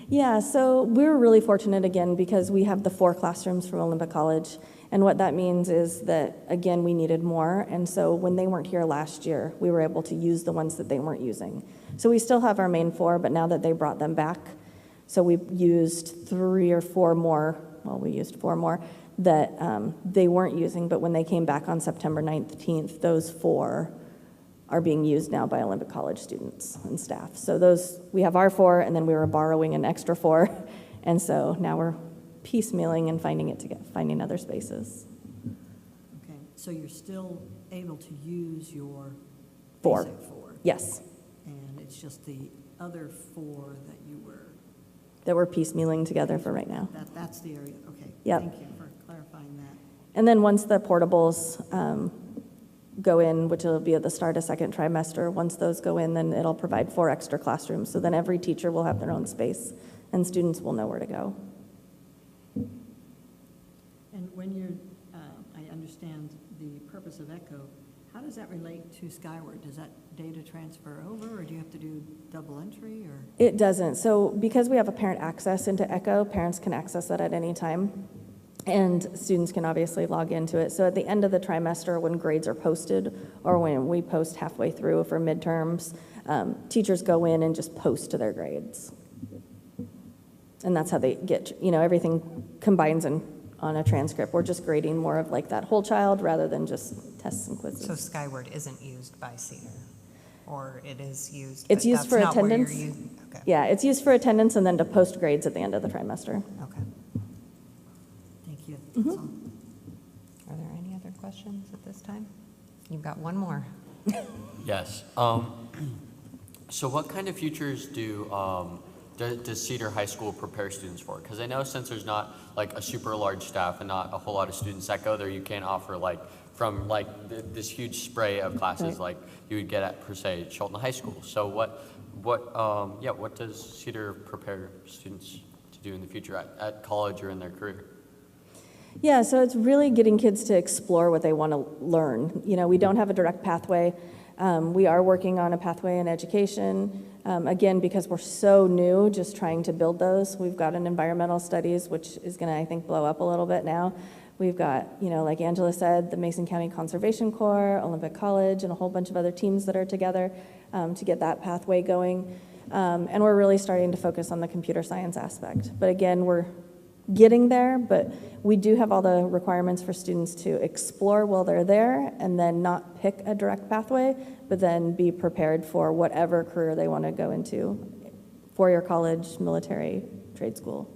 Yeah, so we're really fortunate again because we have the 4 classrooms from Olympic College. And what that means is that, again, we needed more. And so when they weren't here last year, we were able to use the ones that they weren't using. So we still have our main 4, but now that they brought them back, so we used 3 or 4 more, well, we used 4 more that they weren't using, but when they came back on September 19th, those 4 are being used now by Olympic College students and staff. So those, we have our 4, and then we were borrowing an extra 4, and so now we're piecemealing and finding other spaces. Okay, so you're still able to use your 4. basic 4? Yes, And it's just the other 4 that you were, that we're piecemealing together for right now. that's the area, okay. Yep. Thank you for clarifying that. And then once the portables go in, which will be at the start of second trimester, once those go in, then it'll provide 4 extra classrooms. So then every teacher will have their own space, and students will know where to go. And when you're, I understand the purpose of ECHO, how does that relate to Skyward? Does that data transfer over, or do you have to do double entry, or? It doesn't. So because we have a parent access into ECHO, parents can access that at any time, and students can obviously log into it. So at the end of the trimester, when grades are posted, or when we post halfway through for midterms, teachers go in and just post to their grades. And that's how they get, everything combines on a transcript. We're just grading more of like that whole child rather than just tests and quizzes. So Skyward isn't used by Cedar, or it is used? It's but used that's for not where you're attendance. Okay. Yeah, it's used for attendance and then to post grades at the end of the trimester. Okay. Thank you. Mm-hmm. That's all. Are there any other questions at this time? You've got one more. Yes. So what kind of futures does Cedar High School prepare students for? Because I know since there's not like a super large staff and not a whole lot of students that go there, you can't offer like from like this huge spray of classes Right. like you would get at, per se, Shelton High School. So what does Cedar prepare students to do in the future at college or in their career? Yeah, so it's really getting kids to explore what they want to learn. We don't have a direct pathway. We are working on a pathway in education. Again, because we're so new, just trying to build those. We've got an environmental studies, which is going to, I think, blow up a little bit now. We've got, like Angela said, the Mason County Conservation Corps, Olympic College, and a whole bunch of other teams that are together to get that pathway going. And we're really starting to focus on the computer science aspect. But again, we're getting there, but we do have all the requirements for students to explore while they're there and then not pick a direct pathway, but then be prepared for whatever career they want to go into, four-year college, military, trade school.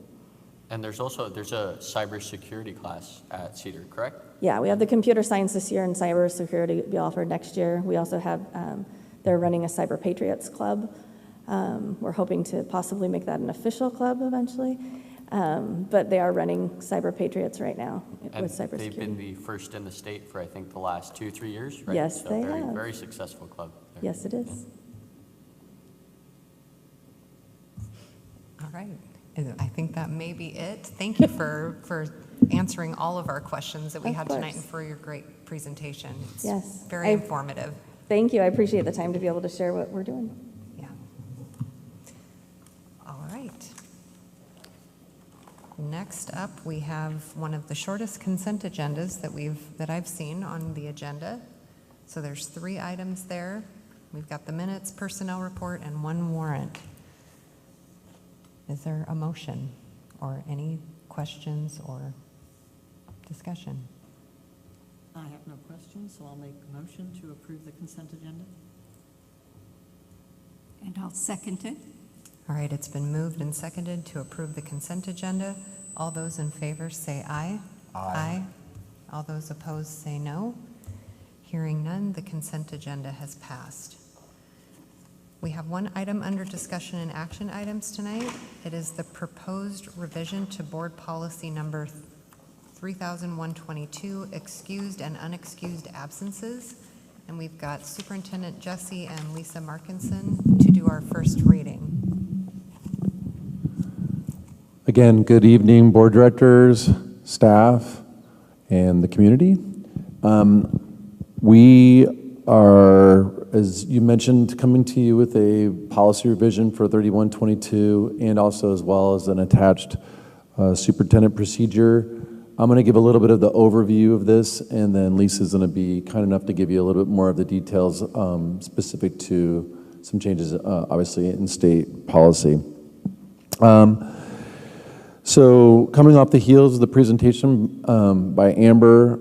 And there's a cybersecurity class at Cedar, correct? Yeah, we have the computer science this year and cybersecurity will be offered next year. We also have, they're running a Cyber Patriots Club. We're hoping to possibly make that an official club eventually. But they are running Cyber Patriots right now And with cybersecurity. they've been the first in the state for, I think, the last 2-3 years, right? Yes, so they very, have. very successful club there. Yes, it is. All right. I think that may be it. Thank you for answering all of our questions that we Of had tonight course. and for your great presentation. It's Yes. very informative. Thank you. I appreciate the time to be able to share what we're doing. Yeah. All right. Next up, we have one of the shortest consent agendas that I've seen on the agenda. So there's 3 items there. We've got the minutes, personnel report, and 1 warrant. Is there a motion or any questions or discussion? I have no questions, so I'll make a motion to approve the consent agenda. And I'll second it. All right, it's been moved and seconded to approve the consent agenda. All those in favor say aye. Aye. All those opposed say no. Hearing none, the consent agenda has passed. We have 1 item under discussion and action items tonight. It is the proposed revision to board policy number 3,122 excused and unexcused absences. And we've got Superintendent Jesse and Lisa Markinson to do our first reading. Again, good evening, board directors, staff, and the community. We are, as you mentioned, coming to you with a policy revision for 3122 and also as well as an attached superintendent procedure. I'm going to give a little bit of the overview of this, and then Lisa's going to be kind enough to give you a little bit more of the details specific to some changes, obviously, in state policy. So coming off the heels of the presentation by Amber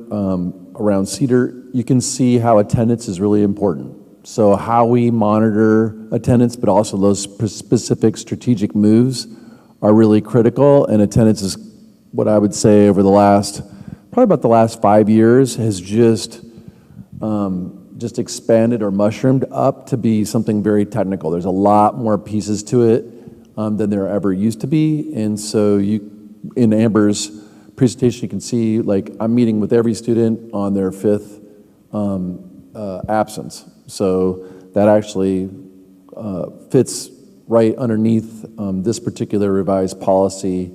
around Cedar, you can see how attendance is really important. So how we monitor attendance, but also those specific strategic moves are really critical, and attendance is what I would say over the last, probably about the last 5 years, has just expanded or mushroomed up to be something very technical. There's a lot more pieces to it than there ever used to be. And so in Amber's presentation, you can see, like, I'm meeting with every student on their 5th absence. So that actually fits right underneath this particular revised policy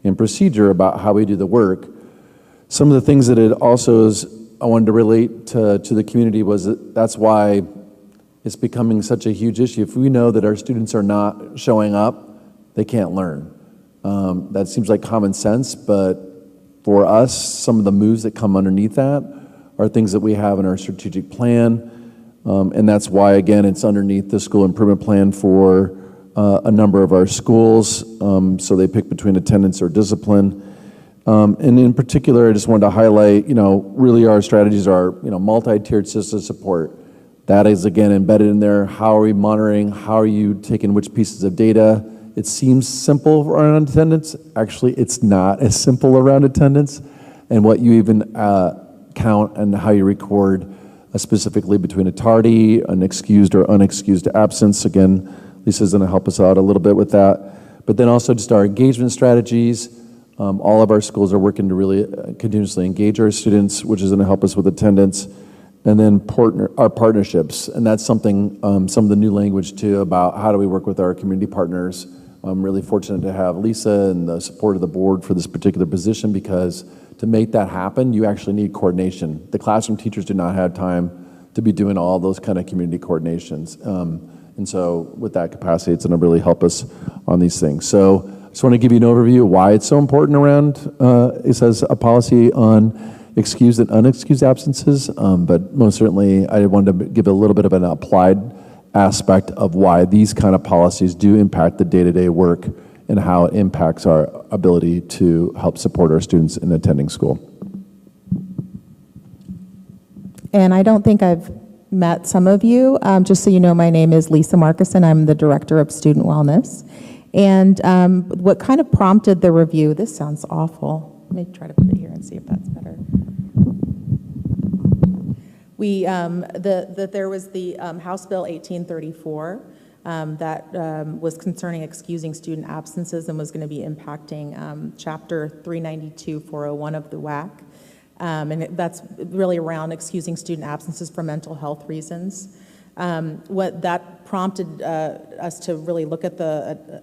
and procedure about how we do the work. Some of the things that it also is, I wanted to relate to the community was that's why it's becoming such a huge issue. If we know that our students are not showing up, they can't learn. That seems like common sense, but for us, some of the moves that come underneath that are things that we have in our strategic plan, and that's why, again, it's underneath the school improvement plan for a number of our schools, so they pick between attendance or discipline. And in particular, I just wanted to highlight, really our strategies are, multi-tiered system support. That is, again, embedded in there. How are we monitoring? How are you taking which pieces of data? It seems simple around attendance. Actually, it's not as simple around attendance, and what you even count and how you record specifically between a tardy, an excused or unexcused absence. Again, Lisa's going to help us out a little bit with that. But then also just our engagement strategies. All of our schools are working to really continuously engage our students, which is going to help us with attendance. And then our partnerships. And that's something, some of the new language too about how do we work with our community partners. I'm really fortunate to have Lisa and the support of the board for this particular position, because to make that happen, you actually need coordination. The classroom teachers do not have time to be doing all those kind of community coordinations. And so with that capacity, it's going to really help us on these things. So I just want to give you an overview of why it's so important around, it says a policy on excused and unexcused absences, but most certainly I wanted to give a little bit of an applied aspect of why these kind of policies do impact the day-to-day work and how it impacts our ability to help support our students in attending school. And I don't think I've met some of you. Just so you know, my name is Lisa Markinson. I'm the Director of Student Wellness. And what kind of prompted the review, this sounds awful. Let me try to put it here and see if that's better. There was the House Bill 1834 that was concerning excusing student absences and was going to be impacting Chapter 392-401 of the WAC. And that's really around excusing student absences for mental health reasons. What that prompted us to really look at the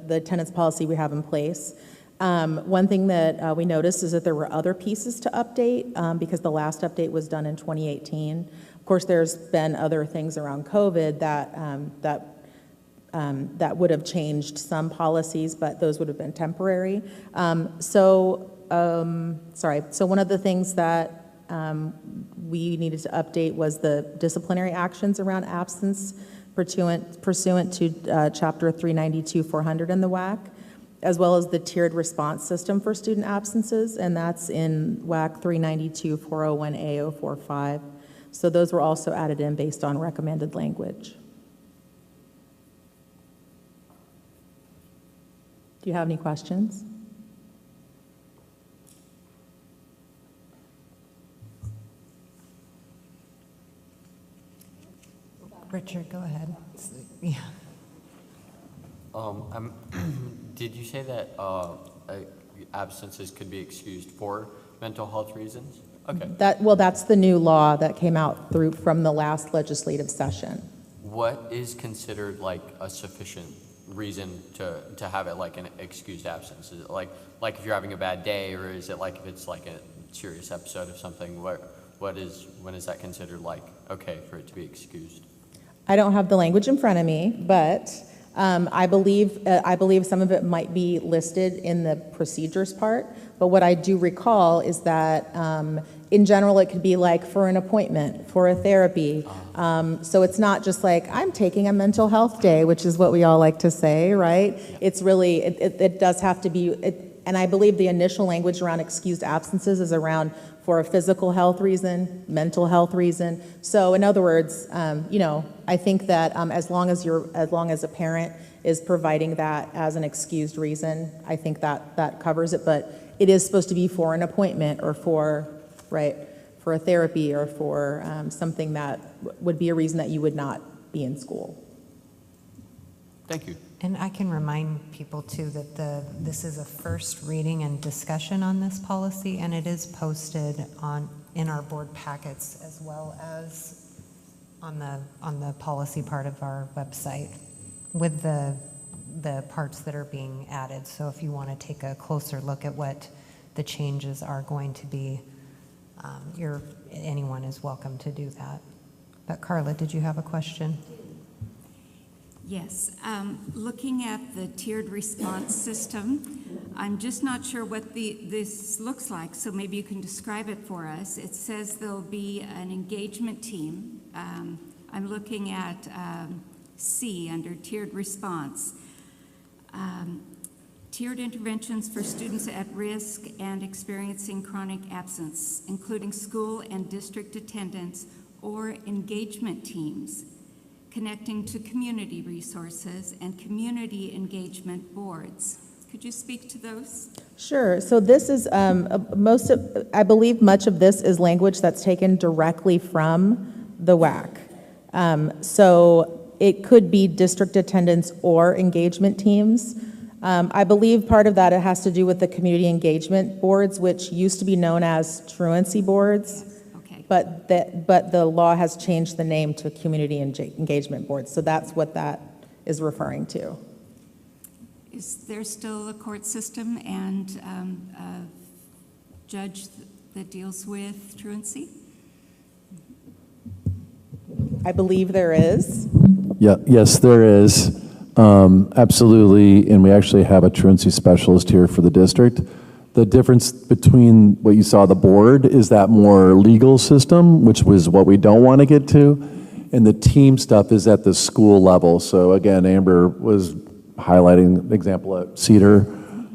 attendance policy we have in place. One thing that we noticed is that there were other pieces to update because the last update was done in 2018. Of course, there's been other things around COVID that would have changed some policies, but those would have been temporary. So one of the things that we needed to update was the disciplinary actions around absence pursuant to Chapter 392-400 in the WAC, as well as the tiered response system for student absences, and that's in WAC 392-401A045. So those were also added in based on recommended language. Do you have any questions? Richard, go ahead. Yeah. Did you say that absences could be excused for mental health reasons? Okay. That's the new law that came out from the last legislative session. What is considered like a sufficient reason to have it like an excused absence? Is it like if you're having a bad day, or is it like if it's like a serious episode of something? When is that considered like okay for it to be excused? I don't have the language in front of me, but I believe some of it might be listed in the procedures part. But what I do recall is that in general, it could be like for an appointment, for a therapy. So it's not just like, I'm taking a mental health day, which is what we all like to say, right? It's really, it does have to be, and I believe the initial language around excused absences is around for a physical health reason, mental health reason. So in other words, I think that as long as a parent is providing that as an excused reason, I think that covers it. But it is supposed to be for an appointment or for a therapy or for something that would be a reason that you would not be in school. Thank you. And I can remind people too that this is a first reading and discussion on this policy, and it is posted in our board packets as well as on the policy part of our website with the parts that are being added. So if you want to take a closer look at what the changes are going to be, anyone is welcome to do that. But Carla, did you have a question? Yes, looking at the tiered response system, I'm just not sure what this looks like, so maybe you can describe it for us. It says there'll be an engagement team. I'm looking at C under tiered response. Tiered interventions for students at risk and experiencing chronic absence, including school and district attendance or engagement teams, connecting to community resources and community engagement boards. Could you speak to those? Sure. So this is I believe much of this is language that's taken directly from the WAC. So it could be district attendance or engagement teams. I believe part of that it has to do with the community engagement boards, which used to be known as truancy boards. But the law has changed the name to community engagement boards, so that's what that is referring to. Is there still a court system and a judge that deals with truancy? I believe there is. Yeah, yes, there is. Absolutely, and we actually have a truancy specialist here for the district. The difference between what you saw the board is that more legal system, which was what we don't want to get to, and the team stuff is at the school level. So again, Amber was highlighting an example at Cedar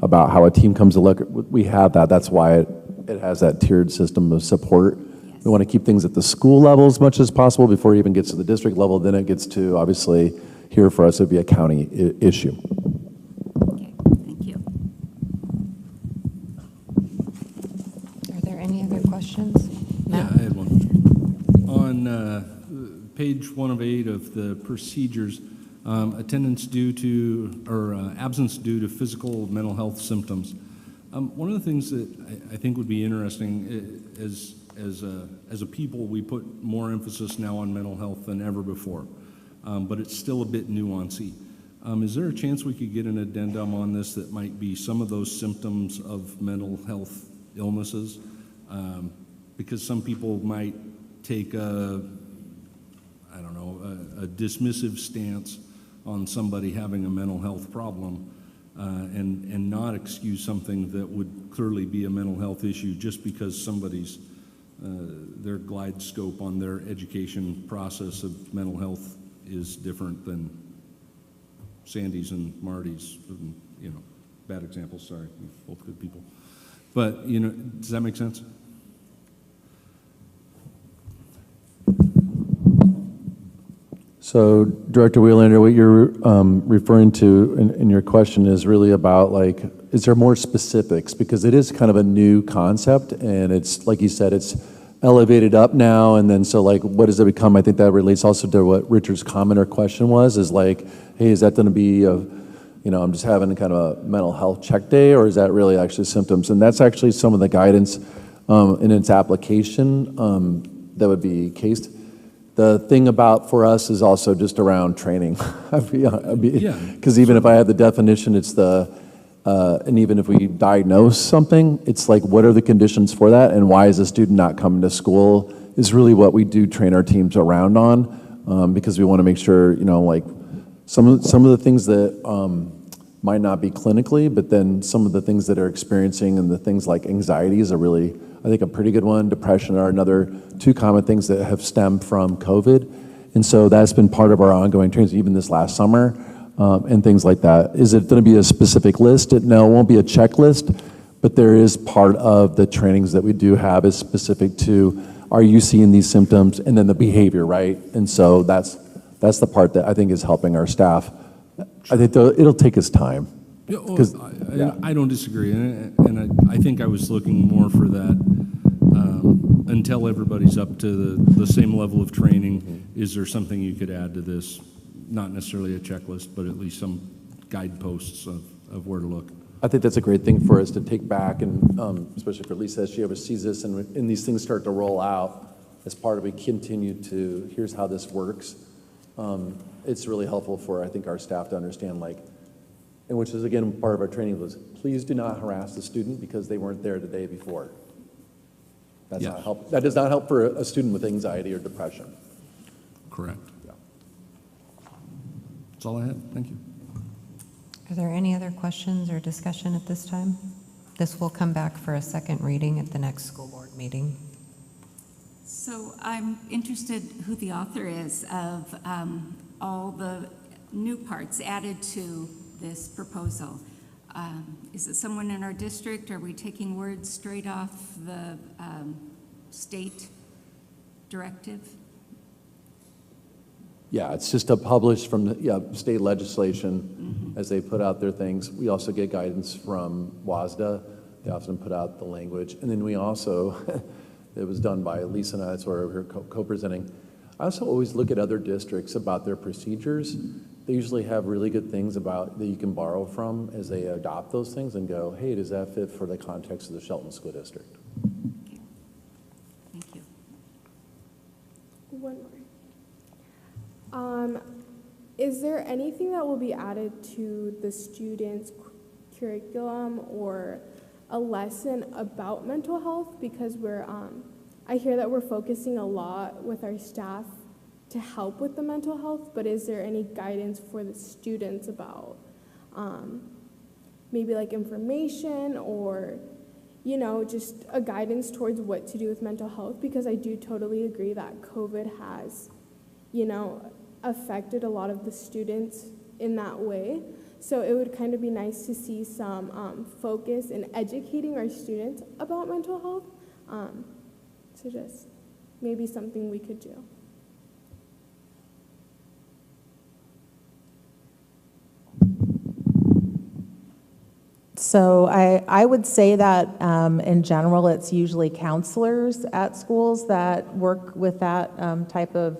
about how a team comes to look. We have that. That's why it has that tiered system of support. Yes. We want to keep things at the school level as much as possible before it even gets to the district level. Then it gets to, obviously, here for us, it would be a county issue. Okay, thank you. Are there any other questions? Matt? Yeah, I had one. On page 1 of 8 of the procedures, attendance due to, or absence due to physical mental health symptoms. One of the things that I think would be interesting as a people, we put more emphasis now on mental health than ever before, but it's still a bit nuancy. Is there a chance we could get an addendum on this that might be some of those symptoms of mental health illnesses? Because some people might take a dismissive stance on somebody having a mental health problem and not excuse something that would clearly be a mental health issue just because somebody's their glide scope on their education process of mental health is different than Sandy's and Marty's. Bad examples, sorry, both good people. But, does that make sense? So, Director Wheelander, what you're referring to in your question is really about, like, is there more specifics? Because it is kind of a new concept, and it's, like you said, it's elevated up now, and then so, like, what does it become? I think that relates also to what Richard's comment or question was, is like, hey, is that going to be a I'm just having kind of a mental health check day, or is that really actually symptoms? And that's actually some of the guidance in its application that would be cased. The thing about for us is also just around training. Because even if I have the definition, it's and even if we diagnose something, it's like, what are the conditions for that, and why is a student not coming to school is really what we do train our teams around on, because we want to make sure, like some of the things that might not be clinically, but then some of the things that are experiencing, and the things like anxieties are really, I think, a pretty good one. Depression are another two common things that have stemmed from COVID. And so that's been part of our ongoing trainings, even this last summer, and things like that. Is it going to be a specific list? No, it won't be a checklist, but there is part of the trainings that we do have is specific to, are you seeing these symptoms? And then the behavior, right? And so that's the part that I think is helping our staff. I think it'll take us time. I don't disagree, and I think I was looking more for that until everybody's up to the same level of training. Is there something you could add to this? Not necessarily a checklist, but at least some guideposts of where to look. I think that's a great thing for us to take back, and especially for Lisa as she oversees this, and these things start to roll out as part of we continue to, here's how this works. It's really helpful for, I think, our staff to understand, and which is, again, part of our training was, please do not harass the student because they weren't there the day before. That's not help. That does not help for a student with anxiety or depression. Correct. Yeah. That's all I have. Thank you. Are there any other questions or discussion at this time? This will come back for a second reading at the next school board meeting. So I'm interested who the author is of all the new parts added to this proposal. Is it someone in our district? Are we taking words straight off the state directive? Yeah, it's just published from the state legislation as they put out their things. We also get guidance from WASDA. They often put out the language. And then we also, it was done by Lisa and I, that's where we're co-presenting. I also always look at other districts about their procedures. They usually have really good things about that you can borrow from as they adopt those things and go, hey, does that fit for the context of the Shelton School District? Okay. Thank you. One more. Is there anything that will be added to the students' curriculum or a lesson about mental health? Because I hear that we're focusing a lot with our staff to help with the mental health, but is there any guidance for the students about maybe like information or, just a guidance towards what to do with mental health? Because I do totally agree that COVID has, affected a lot of the students in that way. So it would kind of be nice to see some focus in educating our students about mental health. So just maybe something we could do. So I would say that in general, it's usually counselors at schools that work with that type of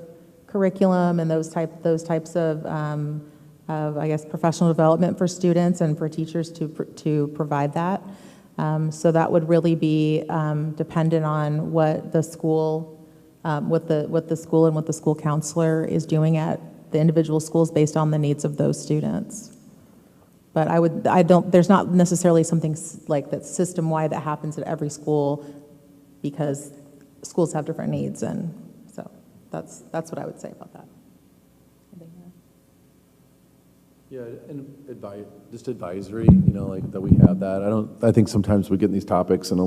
curriculum and those types of I guess, professional development for students and for teachers to provide that. So that would really be dependent on what the school, what the school and what the school counselor is doing at the individual schools based on the needs of those students. But there's not necessarily something like that system-wide that happens at every school because schools have different needs, and so that's what I would say about that. Yeah, and just advisory, that we have that. I think sometimes we get in these topics and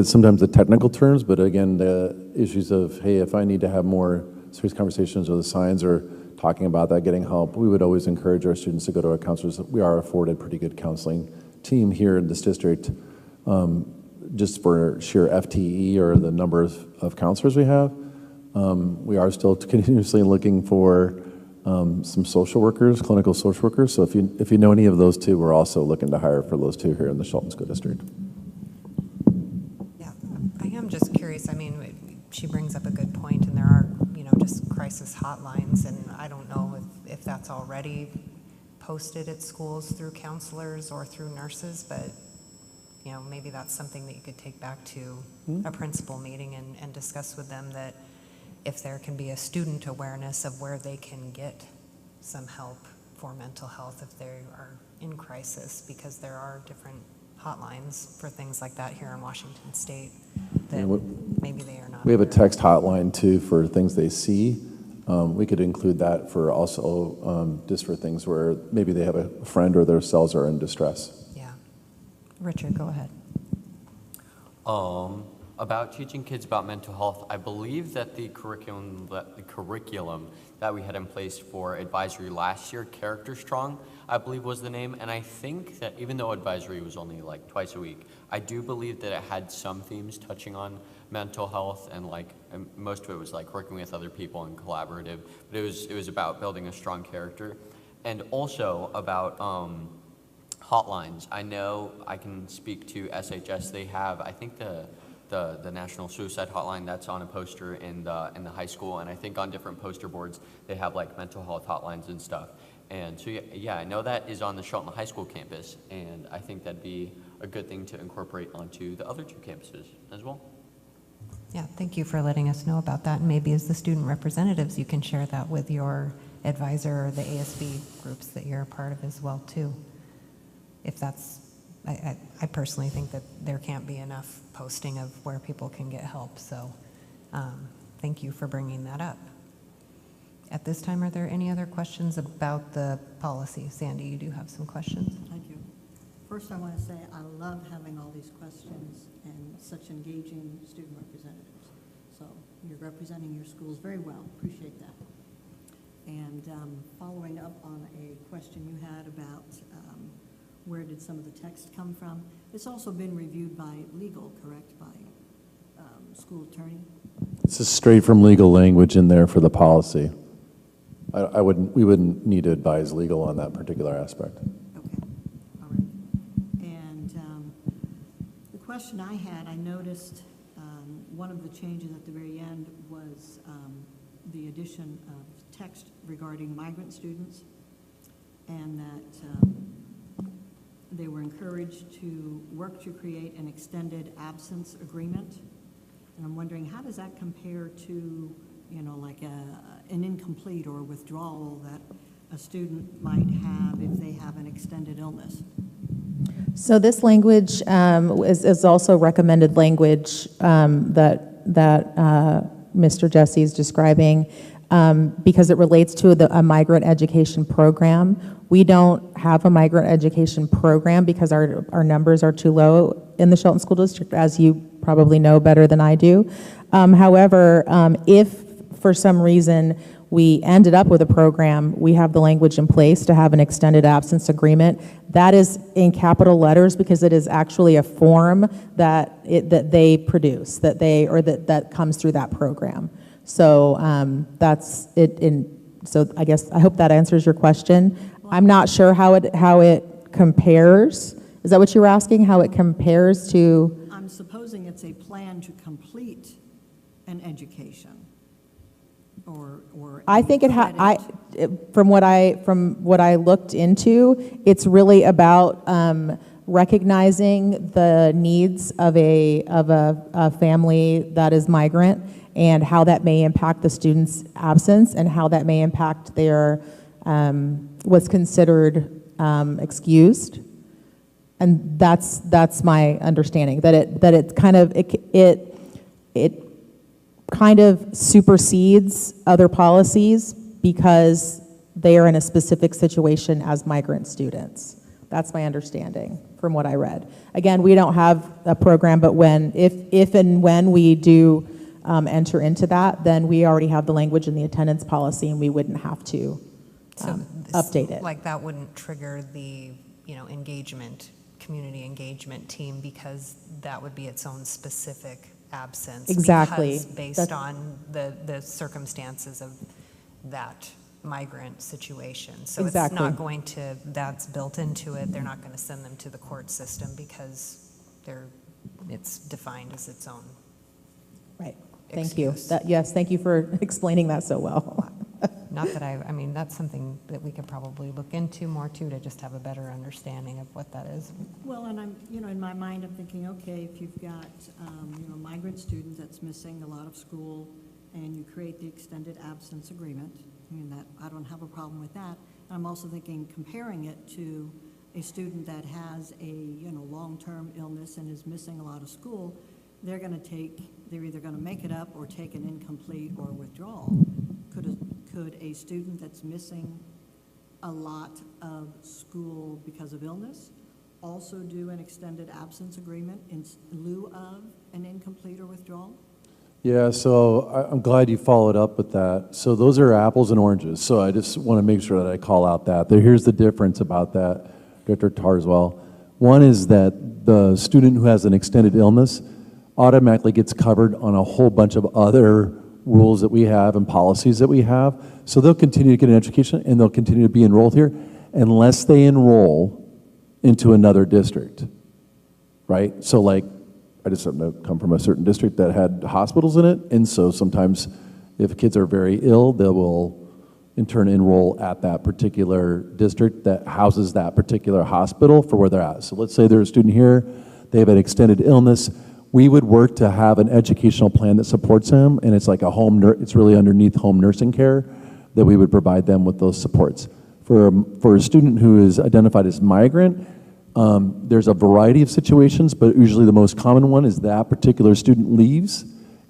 sometimes the technical terms, but again, the issues of, hey, if I need to have more serious conversations with the signs or talking about that, getting help, we would always encourage our students to go to our counselors. We are afforded pretty good counseling team here in this district, just for sheer FTE or the number of counselors we have. We are still continuously looking for some social workers, clinical social workers. So if you know any of those two, we're also looking to hire for those two here in the Shelton School District. Yeah, I am just curious. I mean, she brings up a good point, and there are, just crisis hotlines, and I don't know if that's already posted at schools through counselors or through nurses, but, you know, maybe that's something that you could take back to a principal meeting and discuss with them, that if there can be a student awareness of where they can get some help for mental health if they are in crisis, because there are different hotlines for things like that here in Washington State that maybe they are not. We have a aware of. text hotline too for things they see. We could include that for also just for things where maybe they have a friend or themselves are in distress. Yeah. Richard, go ahead. About teaching kids about mental health, I believe that the curriculum that we had in place for advisory last year, Character Strong, I believe was the name, and I think that even though advisory was only like twice a week, I do believe that it had some themes touching on mental health, and most of it was like working with other people and collaborative, but it was about building a strong character, and also about hotlines. I know I can speak to SHS. They have, I think, the National Suicide Hotline that's on a poster in the high school, and I think on different poster boards they have like mental health hotlines and stuff. And so yeah, I know that is on the Shelton High School campus, and I think that'd be a good thing to incorporate onto the other two campuses as well. Yeah, thank you for letting us know about that. And maybe as the student representatives, you can share that with your advisor or the ASB groups that you're a part of as well too. If that's, I personally think that there can't be enough posting of where people can get help. So thank you for bringing that up. At this time, are there any other questions about the policy? Sandy, you do have some questions. Thank you. First, I want to say I love having all these questions and such engaging student representatives. So you're representing your schools very well. Appreciate that. And following up on a question you had about where did some of the text come from, it's also been reviewed by legal, correct, by school attorney? This is straight from legal language in there for the policy. We wouldn't need to advise legal on that particular aspect. Okay, all right. And the question I had, I noticed one of the changes at the very end was the addition of text regarding migrant students, and that they were encouraged to work to create an extended absence agreement. And I'm wondering, how does that compare to, you know, like an incomplete or withdrawal that a student might have if they have an extended illness? So this language is also recommended language that Mr. Jesse is describing because it relates to a migrant education program. We don't have a migrant education program because our numbers are too low in the Shelton School District, as you probably know better than I do. However, if for some reason we ended up with a program, we have the language in place to have an extended absence agreement. That is in capital letters because it is actually a form that they produce, that comes through that program. So that's it. So I hope that answers your question. I'm not sure how it compares. Is that what you were asking? How it compares to? I'm supposing it's a plan to complete an education. Or I think from what I looked into, it's really about recognizing the needs of a family that is migrant and how that may impact the student's absence and how that may impact their what's considered excused. And that's my understanding, that it kind of supersedes other policies because they are in a specific situation as migrant students. That's my understanding from what I read. Again, we don't have a program, but if and when we do enter into that, then we already have the language in the attendance policy and we wouldn't have to update it. Like that wouldn't trigger the, community engagement team because that would be its own specific absence. Exactly. Because based on the circumstances of that migrant situation. So Exactly. It's not going to, that's built into it. They're not going to send them to the court system because it's defined as its own. Right. Thank you. Excuse. Yes, thank you for explaining that so well. Not that I mean, that's something that we could probably look into more too, to just have a better understanding of what that is. Well, and I'm, in my mind, I'm thinking, okay, if you've got, migrant student that's missing a lot of school, and you create the extended absence agreement, that, I don't have a problem with that. I'm also thinking, comparing it to a student that has a, long-term illness and is missing a lot of school, they're either gonna make it up or take an incomplete or withdrawal. Could a student that's missing a lot of school because of illness also do an extended absence agreement in lieu of an incomplete or withdrawal? Yeah, so I'm glad you followed up with that. So those are apples and oranges. So I just want to make sure that I call out that. Here's the difference about that, Director Tarswell. One is that the student who has an extended illness automatically gets covered on a whole bunch of other rules that we have and policies that we have. So they'll continue to get an education and they'll continue to be enrolled here unless they enroll into another district, right? So like, I just happen to come from a certain district that had hospitals in it, and so sometimes if kids are very ill, they will in turn enroll at that particular district that houses that particular hospital for where they're at. So let's say there's a student here, they have an extended illness, we would work to have an educational plan that supports them, and it's like a it's really underneath home nursing care that we would provide them with those supports. For a student who is identified as migrant, there's a variety of situations, but usually the most common one is that particular student leaves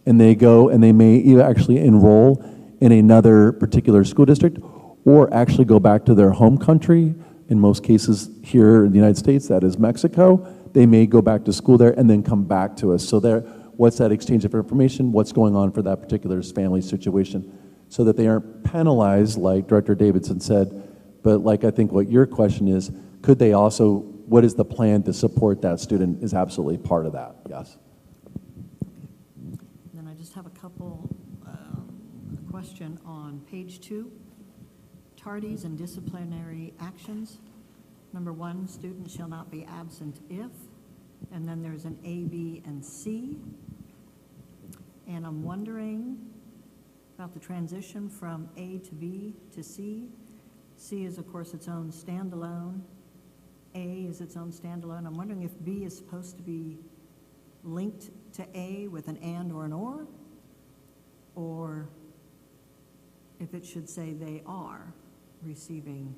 and they go and they may either actually enroll in another particular school district or actually go back to their home country. In most cases here in the United States, that is Mexico. They may go back to school there and then come back to us. So what's that exchange of information? What's going on for that particular family situation? So that they aren't penalized, like Director Davidson said, but like I think what your question is, could they also, what is the plan to support that student is absolutely part of that, yes. Then I just have a question on page 2, tardies and disciplinary actions. Number 1, student shall not be absent if, and then there's an A, B, and C. And I'm wondering about the transition from A to B to C. C is, of course, its own standalone. A is its own standalone. I'm wondering if B is supposed to be linked to A with an and or an or if it should say they are receiving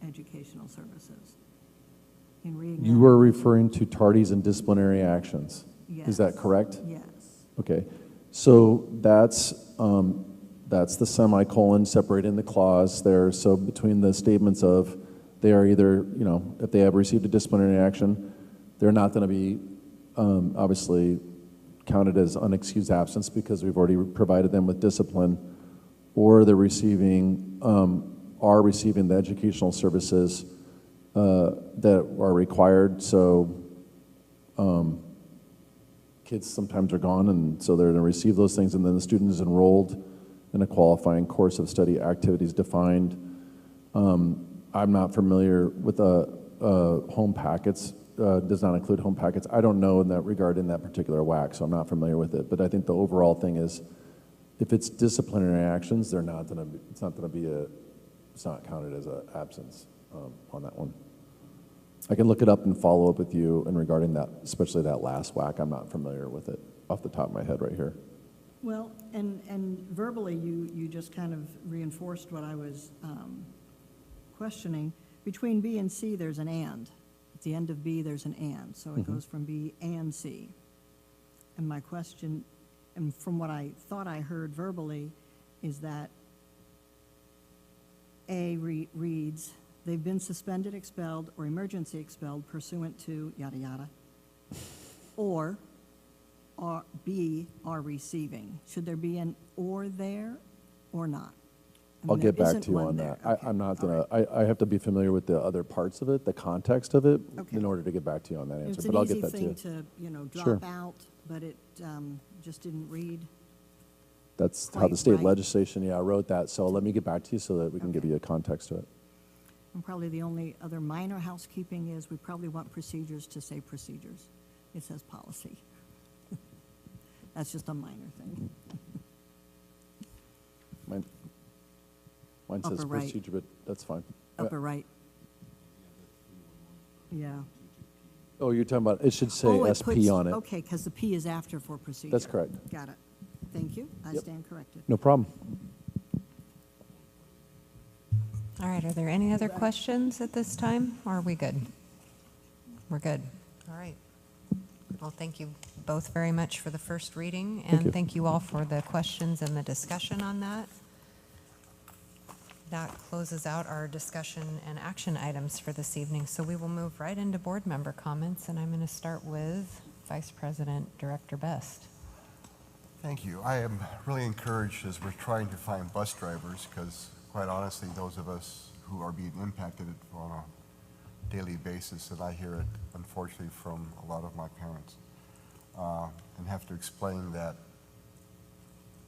educational services. In reading You were referring to tardies and disciplinary actions. Yes. Is that correct? Yes. Okay, so that's the semicolon separating the clause there. So between the statements of they are either, if they have received a disciplinary action, they're not going to be obviously counted as unexcused absence because we've already provided them with discipline, or they're are receiving the educational services that are required. So kids sometimes are gone, and so they're going to receive those things, and then the student is enrolled in a qualifying course of study, activities defined. I'm not familiar with home packets, does not include home packets. I don't know in that regard in that particular WAC, so I'm not familiar with it. But I think the overall thing is, if it's disciplinary actions, it's not counted as an absence on that one. I can look it up and follow up with you in regarding that, especially that last WAC. I'm not familiar with it off the top of my head right here. Well, and verbally, you just kind of reinforced what I was questioning. Between B and C, there's an and. At the end of B, there's an and. So it goes from B and C. And my question, and from what I thought I heard verbally, is that A reads, they've been suspended, expelled, or emergency expelled pursuant to yada yada, or B are receiving. Should there be an or there or not? I'll get back to you on that. Okay. I'm not gonna, I have to be familiar with the other parts of it, the context of it, Okay. in order to get back to you on that answer, It's but an I'll easy get that to you. thing to Sure. drop out, but it just didn't read. That's how quite the state right. legislation, wrote that, so let me get back to you so that we can give you a context to it. And probably the only other minor housekeeping is we probably want procedures to say procedures. It says policy. That's just a minor thing. Mine says Upper right. procedure, but that's fine. Upper right. Yeah. Oh, you're talking about, it should say Oh, it SP puts- on it. Okay, because the P is after for procedure. That's correct. Got it. Thank you. I Yep. stand corrected. No problem. All right, are there any other questions at this time, or are we good? We're good. All right. Well, thank you both very much for the first reading, you. and thank you all for the questions and the discussion on that. That closes out our discussion and action items for this evening, so we will move right into board member comments, and I'm going to start with Vice President Director Best. Thank you. I am really encouraged as we're trying to find bus drivers, because quite honestly, those of us who are being impacted on a daily basis, and I hear it unfortunately from a lot of my parents, and have to explain that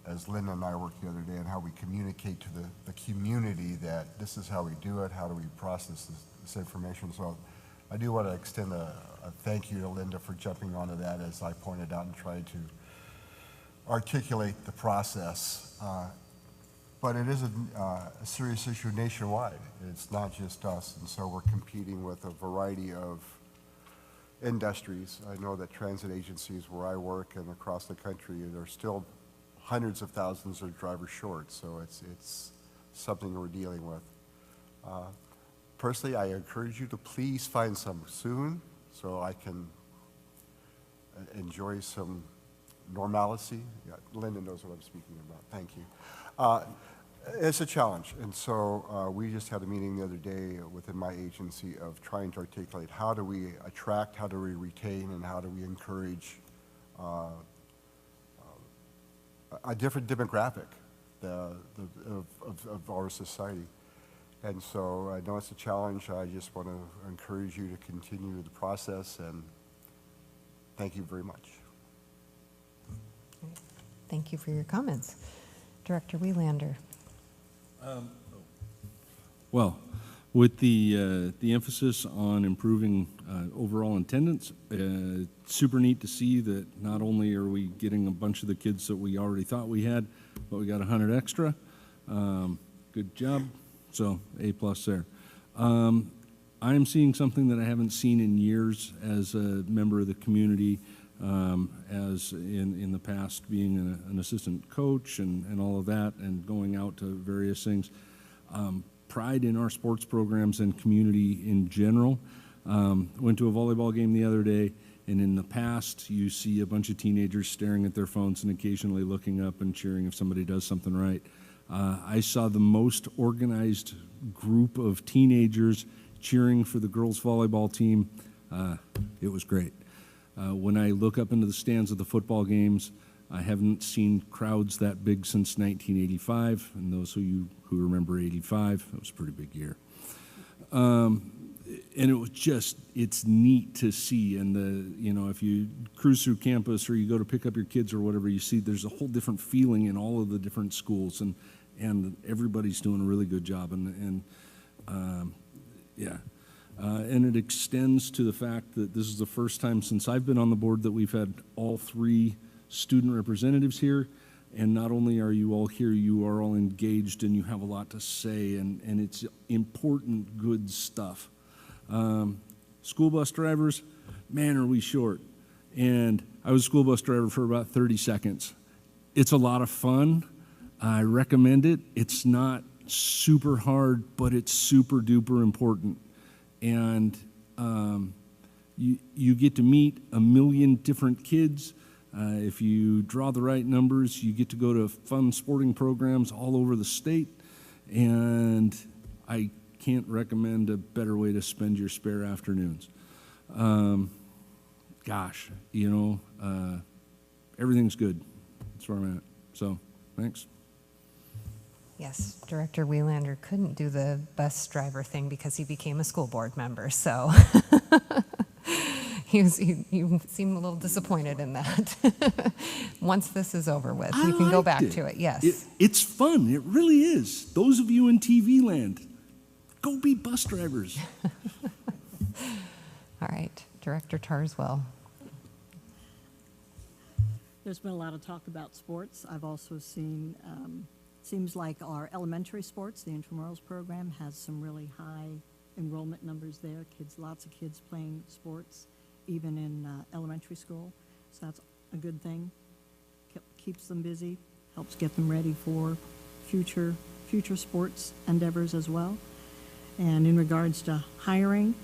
as Linda and I worked the other day, and how we communicate to the community that this is how we do it, how do we process this information. So I do want to extend a thank you to Linda for jumping onto that, as I pointed out, and tried to articulate the process. But it is a serious issue nationwide. It's not just us, and so we're competing with a variety of industries. I know that transit agencies where I work and across the country, there's still hundreds of thousands of drivers short, so it's something we're dealing with. Personally, I encourage you to please find some soon so I can enjoy some normalcy. Yeah, Linda knows what I'm speaking about. Thank you. It's a challenge, and so we just had a meeting the other day within my agency of trying to articulate how do we attract, how do we retain, and how do we encourage a different demographic of our society. And so I know it's a challenge. I just want to encourage you to continue the process, and thank you very much. Thank you for your comments. Director Wiehlander. Well, with the emphasis on improving overall attendance, super neat to see that not only are we getting a bunch of the kids that we already thought we had, but we got 100 extra. Good job. So A+ there. I am seeing something that I haven't seen in years as a member of the community, as in the past being an assistant coach and all of that, and going out to various things. Pride in our sports programs and community in general. Went to a volleyball game the other day, and in the past, you see a bunch of teenagers staring at their phones and occasionally looking up and cheering if somebody does something right. I saw the most organized group of teenagers cheering for the girls' volleyball team. It was great. When I look up into the stands of the football games, I haven't seen crowds that big since 1985, and those who remember 85, it was a pretty big year. And it was just, it's neat to see, and if you cruise through campus or you go to pick up your kids or whatever, you see there's a whole different feeling in all of the different schools, and everybody's doing a really good job, and it extends to the fact that this is the first time since I've been on the board that we've had all 3 student representatives here, and not only are you all here, you are all engaged and you have a lot to say, and it's important, good stuff. School bus drivers, man, are we short. And I was a school bus driver for about 30 seconds. It's a lot of fun. I recommend it. It's not super hard, but it's super duper important. And you get to meet a million different kids. If you draw the right numbers, you get to go to fun sporting programs all over the state. And I can't recommend a better way to spend your spare afternoons. Everything's good. That's where I'm at. So, thanks. Yes, Director Wiehlander couldn't do the bus driver thing because he became a school board member, so you seem a little disappointed in that. Once this is over with, we can go back to it, yes. It's fun, it really is. Those of you in TV land, go be bus drivers. All right, Director Tarswell. There's been a lot of talk about sports. I've also seen Seems like our elementary sports, the intramurals program, has some really high enrollment numbers there. Lots of kids playing sports, even in elementary school. So that's a good thing. Keeps them busy, helps get them ready for future sports endeavors as well. And in regards to hiring,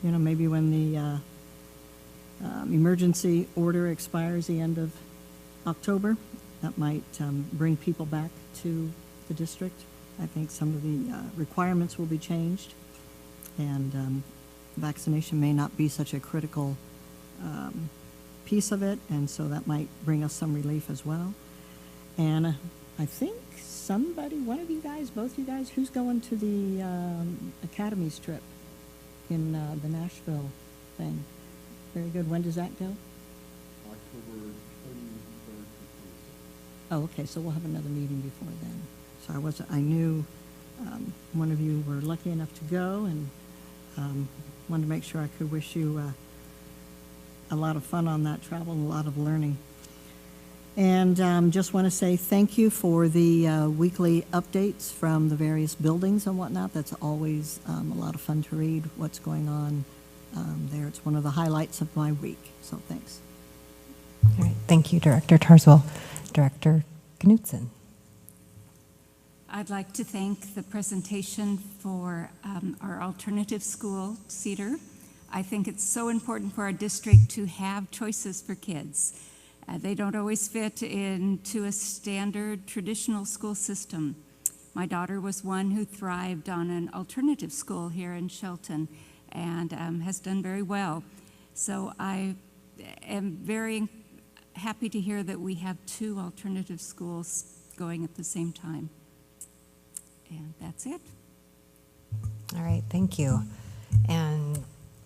maybe when the emergency order expires the end of October, that might bring people back to the district. I think some of the requirements will be changed, and vaccination may not be such a critical piece of it, and so that might bring us some relief as well. And I think one of you guys, both you guys, who's going to the Academies trip in the Nashville thing? Very good. When does that go? October 23rd. Oh, okay, so we'll have another meeting before then. So I knew one of you were lucky enough to go, and wanted to make sure I could wish you a lot of fun on that travel and a lot of learning. And just want to say thank you for the weekly updates from the various buildings and whatnot. That's always a lot of fun to read what's going on there. It's one of the highlights of my week, so thanks. All right, thank you, Director Tarswell. Director Knutson. I'd like to thank the presentation for our alternative school, Cedar. I think it's so important for our district to have choices for kids. They don't always fit into a standard traditional school system. My daughter was one who thrived on an alternative school here in Shelton and has done very well. So I am very happy to hear that we have 2 alternative schools going at the same time. And that's it. All right, thank you. And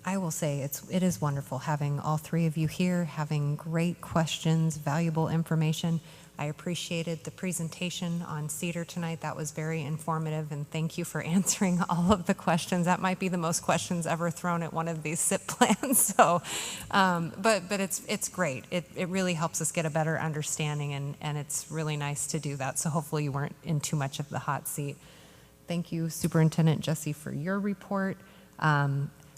I will say it is wonderful having all 3 of you here, having great questions, valuable information. I appreciated the presentation on Cedar tonight. That was very informative, and thank you for answering all of the questions. That might be the most questions ever thrown at one of these SIP plans. So, but it's great. It really helps us get a better understanding, and it's really nice to do that. So hopefully you weren't in too much of the hot seat. Thank you, Superintendent Jesse, for your report.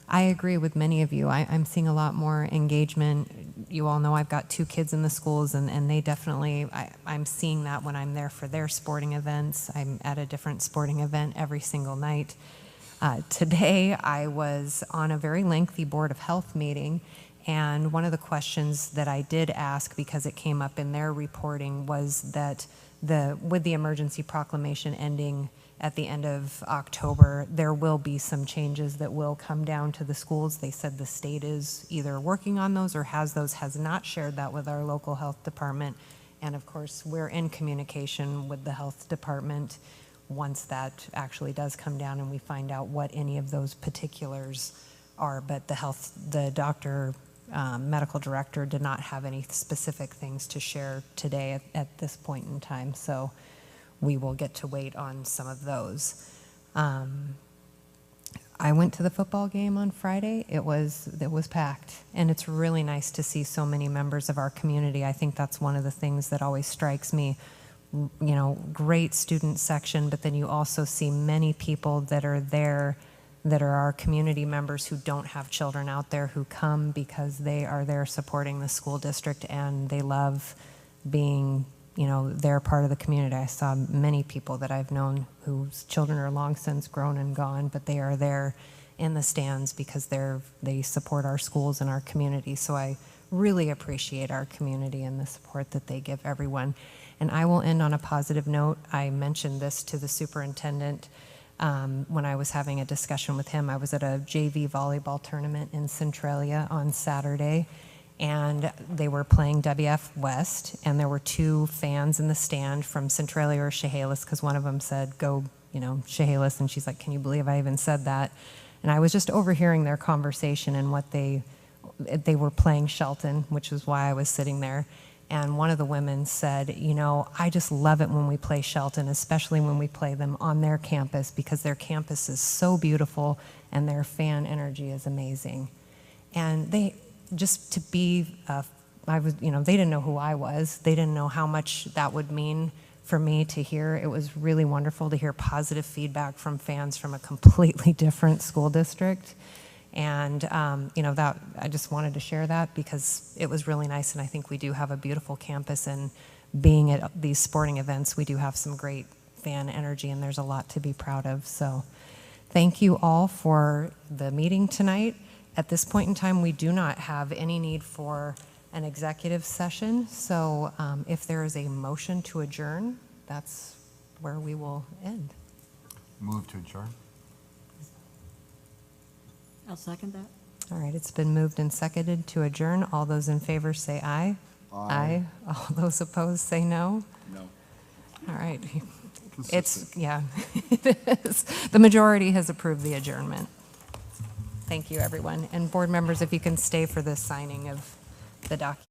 I agree with many of you. I'm seeing a lot more engagement. You all know I've got 2 kids in the schools, and they definitely, I'm seeing that when I'm there for their sporting events. I'm at a different sporting event every single night. Today, I was on a very lengthy Board of Health meeting, and one of the questions that I did ask, because it came up in their reporting, was that with the emergency proclamation ending at the end of October, there will be some changes that will come down to the schools. They said the state is either working on those or has not shared that with our local health department. And of course, we're in communication with the health department once that actually does come down and we find out what any of those particulars are. But the medical director did not have any specific things to share today at this point in time. So we will get to wait on some of those. I went to the football game on Friday. It was packed, and it's really nice to see so many members of our community. I think that's one of the things that always strikes me. Great student section, but then you also see many people that are there that are our community members who don't have children out there, who come because they are there supporting the school district and they love being they're part of the community. I saw many people that I've known whose children are long since grown and gone, but they are there in the stands because they support our schools and our community. So I really appreciate our community and the support that they give everyone. And I will end on a positive note. I mentioned this to the superintendent when I was having a discussion with him. I was at a JV volleyball tournament in Centralia on Saturday, and they were playing WF West, and there were 2 fans in the stand from Centralia or Chehalis, because one of them said, go, Chehalis, and she's like, can you believe I even said that? And I was just overhearing their conversation and what they were playing Shelton, which is why I was sitting there. And one of the women said, I just love it when we play Shelton, especially when we play them on their campus, because their campus is so beautiful and their fan energy is amazing. And they just to be, they didn't know who I was. They didn't know how much that would mean for me to hear. It was really wonderful to hear positive feedback from fans from a completely different school district. And, that I just wanted to share that because it was really nice. And I think we do have a beautiful campus, and being at these sporting events, we do have some great fan energy, and there's a lot to be proud of. So thank you all for the meeting tonight. At this point in time, we do not have any need for an executive session. So if there is a motion to adjourn, that's where we will end. Move to adjourn. I'll second that. All right, it's been moved and seconded to adjourn. All those in favor say aye. Aye. All those opposed say no. No. All right. Yeah, it is. The majority has approved the adjournment. Thank you, everyone. And board members, if you can stay for the signing of the document.